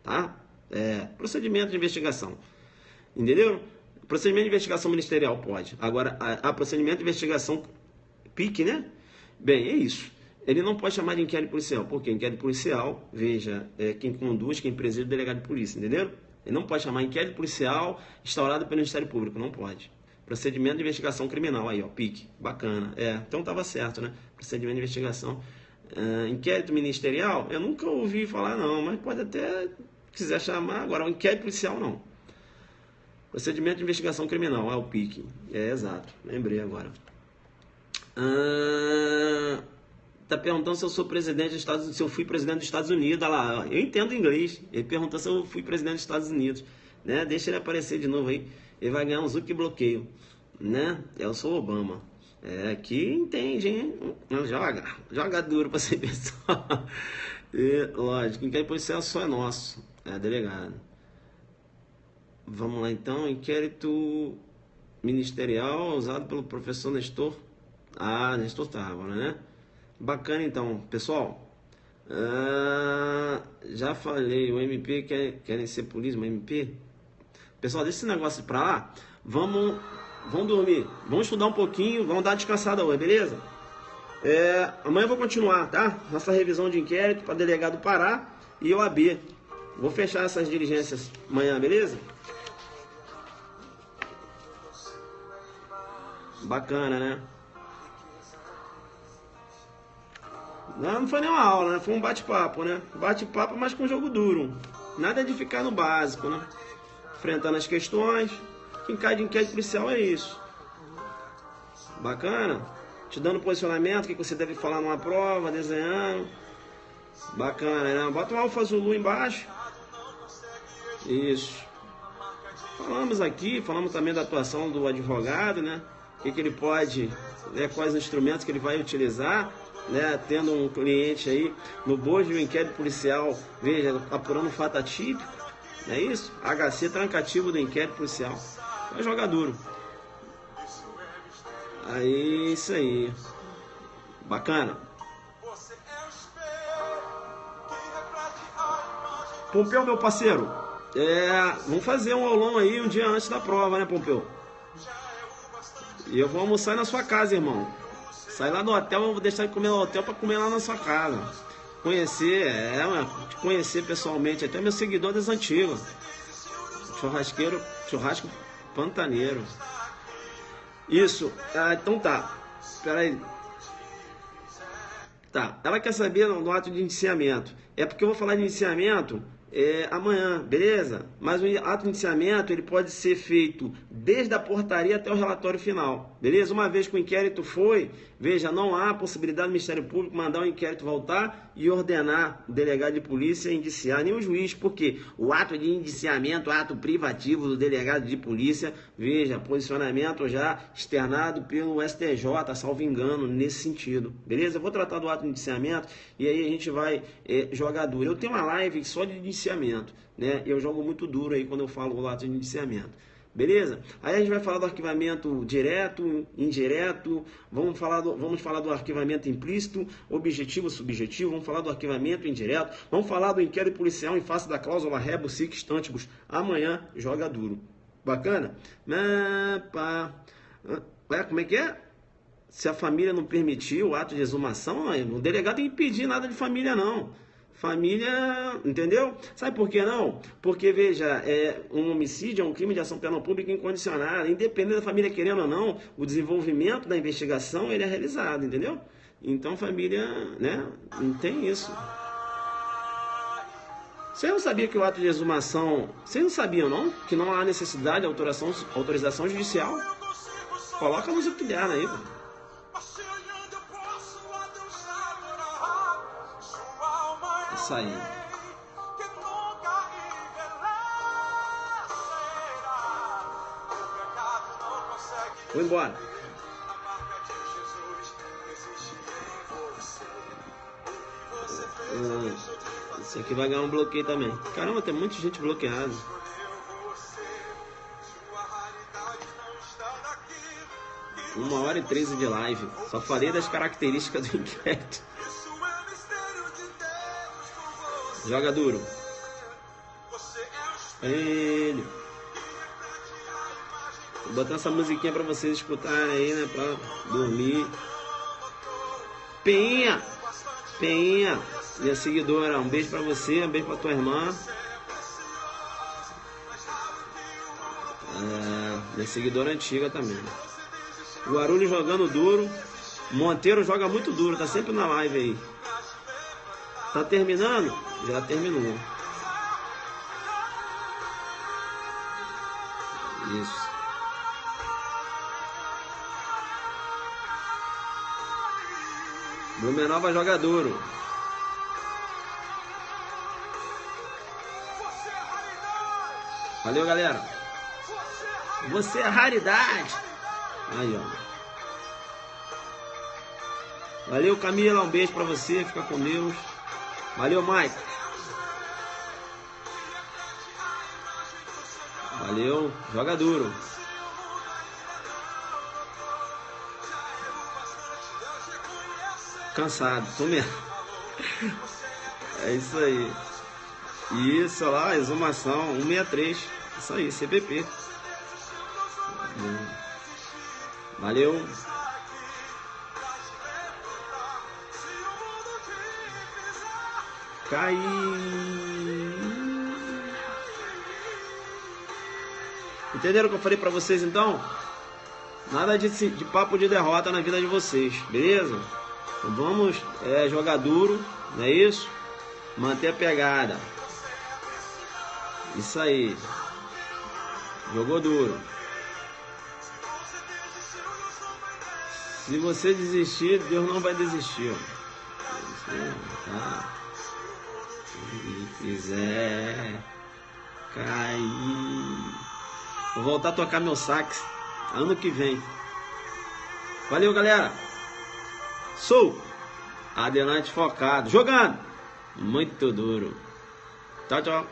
tá? Procedimento de investigação, entendeu? Procedimento de investigação ministerial pode. Agora, a procedimento de investigação PIC, né? Bem, é isso. Ele não pode chamar de inquérito policial. Por quê? Inquérito policial, veja, quem conduz, quem preside o delegado de polícia, entendeu? Ele não pode chamar inquérito policial instaurado pelo Ministério Público, não pode. Procedimento de investigação criminal, aí, ó, PIC, bacana. Então estava certo, né? Procedimento de investigação. Inquérito ministerial, eu nunca ouvi falar não, mas pode até, quiser chamar, agora o inquérito policial não. Procedimento de investigação criminal, o PIC, exato, lembrei agora. Tá perguntando se eu sou presidente dos Estados Unidos, se eu fui presidente dos Estados Unidos, olha lá, eu entendo inglês, ele perguntou se eu fui presidente dos Estados Unidos, né? Deixa ele aparecer de novo aí, ele vai ganhar um Zuc bloqueio, né? Eu sou Obama. Aqui entende, hein? Joga duro pra ser pessoal. Lógico, inquérito policial só é nosso, delegado. Vamos lá então, inquérito ministerial usado pelo professor Nestor. Nestor Távora, né? Bacana então, pessoal. Já falei, o MP querem ser polícia, o MP. Pessoal, deixa esse negócio pra lá. Vamos dormir, vamos estudar um pouquinho, vamos dar uma descansada hoje, beleza? Amanhã eu vou continuar, tá? Nossa revisão de inquérito para delegado Pará e OAB. Vou fechar essas diligências amanhã, beleza? Bacana, né? Não foi nem uma aula, né? Foi um bate-papo, né? Bate-papo, mas com jogo duro. Nada de ficar no básico, né? Enfrentando as questões. Quem cai de inquérito policial é isso. Bacana? Te dando posicionamento, o que você deve falar numa prova, desenhando. Bacana, né? Bota um Alfa Zulu embaixo. Isso. Falamos aqui, falamos também da atuação do advogado, né? O que ele pode, quais instrumentos que ele vai utilizar, né? Tendo um cliente aí no bojo do inquérito policial, veja, apurando fato atípico, não é isso? HC trancativo do inquérito policial. Vai jogar duro. Aí, isso aí. Bacana. Pompeu, meu parceiro. Vamos fazer um aulão aí um dia antes da prova, né, Pompeu? E eu vou almoçar na sua casa, irmão. Sair lá do hotel, eu vou deixar de comer no hotel para comer lá na sua casa. Conhecer, te conhecer pessoalmente, até meu seguidor das antigas. Churrasco pantaneiro. Isso, então tá. Espera aí. Tá, ela quer saber do ato de indiciamento. É porque eu vou falar de indiciamento amanhã, beleza? Mas o ato de indiciamento ele pode ser feito desde a portaria até o relatório final, beleza? Uma vez que o inquérito foi, veja, não há possibilidade do Ministério Público mandar o inquérito voltar e ordenar o delegado de polícia indiciar nem o juiz, porque o ato de indiciamento, ato privativo do delegado de polícia, veja, posicionamento já externado pelo STJ, salvo engano, nesse sentido, beleza? Eu vou tratar do ato de indiciamento e aí a gente vai jogar duro. Eu tenho uma live só de indiciamento, né? Eu jogo muito duro aí quando eu falo o ato de indiciamento. Beleza? Aí a gente vai falar do arquivamento direto, indireto, vamos falar do arquivamento implícito, objetivo, subjetivo, vamos falar do arquivamento indireto, vamos falar do inquérito policial em face da cláusula rebus sic stantibus. Amanhã joga duro. Bacana? Como é que é? Se a família não permitir o ato de exumação, o delegado tem que pedir nada de família não. Família, entendeu? Sabe por que não? Porque, veja, um homicídio é um crime de ação penal pública incondicionada. Independente da família querendo ou não, o desenvolvimento da investigação ele é realizado, entendeu? Então, família, né, não tem isso. Você não sabia que o ato de exumação... Vocês não sabiam, não? Que não há necessidade de autorização judicial? Coloca a música criada aí, pô. Isso aí. Vou embora. Esse aqui vai ganhar um bloqueio também. Caramba, tem muita gente bloqueada. Uma hora e 13 de live. Só falei das características do inquérito. Joga duro. Ele. Vou botar essa musiquinha pra vocês escutarem aí, né? Pra dormir. Peinha. Peinha. Minha seguidora, um beijo pra você, um beijo pra tua irmã. Minha seguidora antiga também. O Guarulhos jogando duro. Monteiro joga muito duro, tá sempre na live aí. Tá terminando? Já terminou. Isso. Blumenau vai jogar duro. Valeu, galera. Você é raridade. Aí, ó. Valeu, Camila. Um beijo pra você. Fica com Deus. Valeu, Mike. Valeu. Joga duro. Cansado. Tô mesmo. É isso aí. Isso, olha lá. Exumação 163. Isso aí, CPP. Valeu. Cai. Entenderam o que eu falei pra vocês então? Nada de papo de derrota na vida de vocês, beleza? Então vamos jogar duro, não é isso? Manter a pegada. Isso aí. Jogou duro. Se você desistir, Deus não vai desistir. Tá? Se quiser cair, vou voltar a tocar meu sax ano que vem. Valeu, galera. Sou Adelante Focado, jogando muito duro. Tchau, tchau.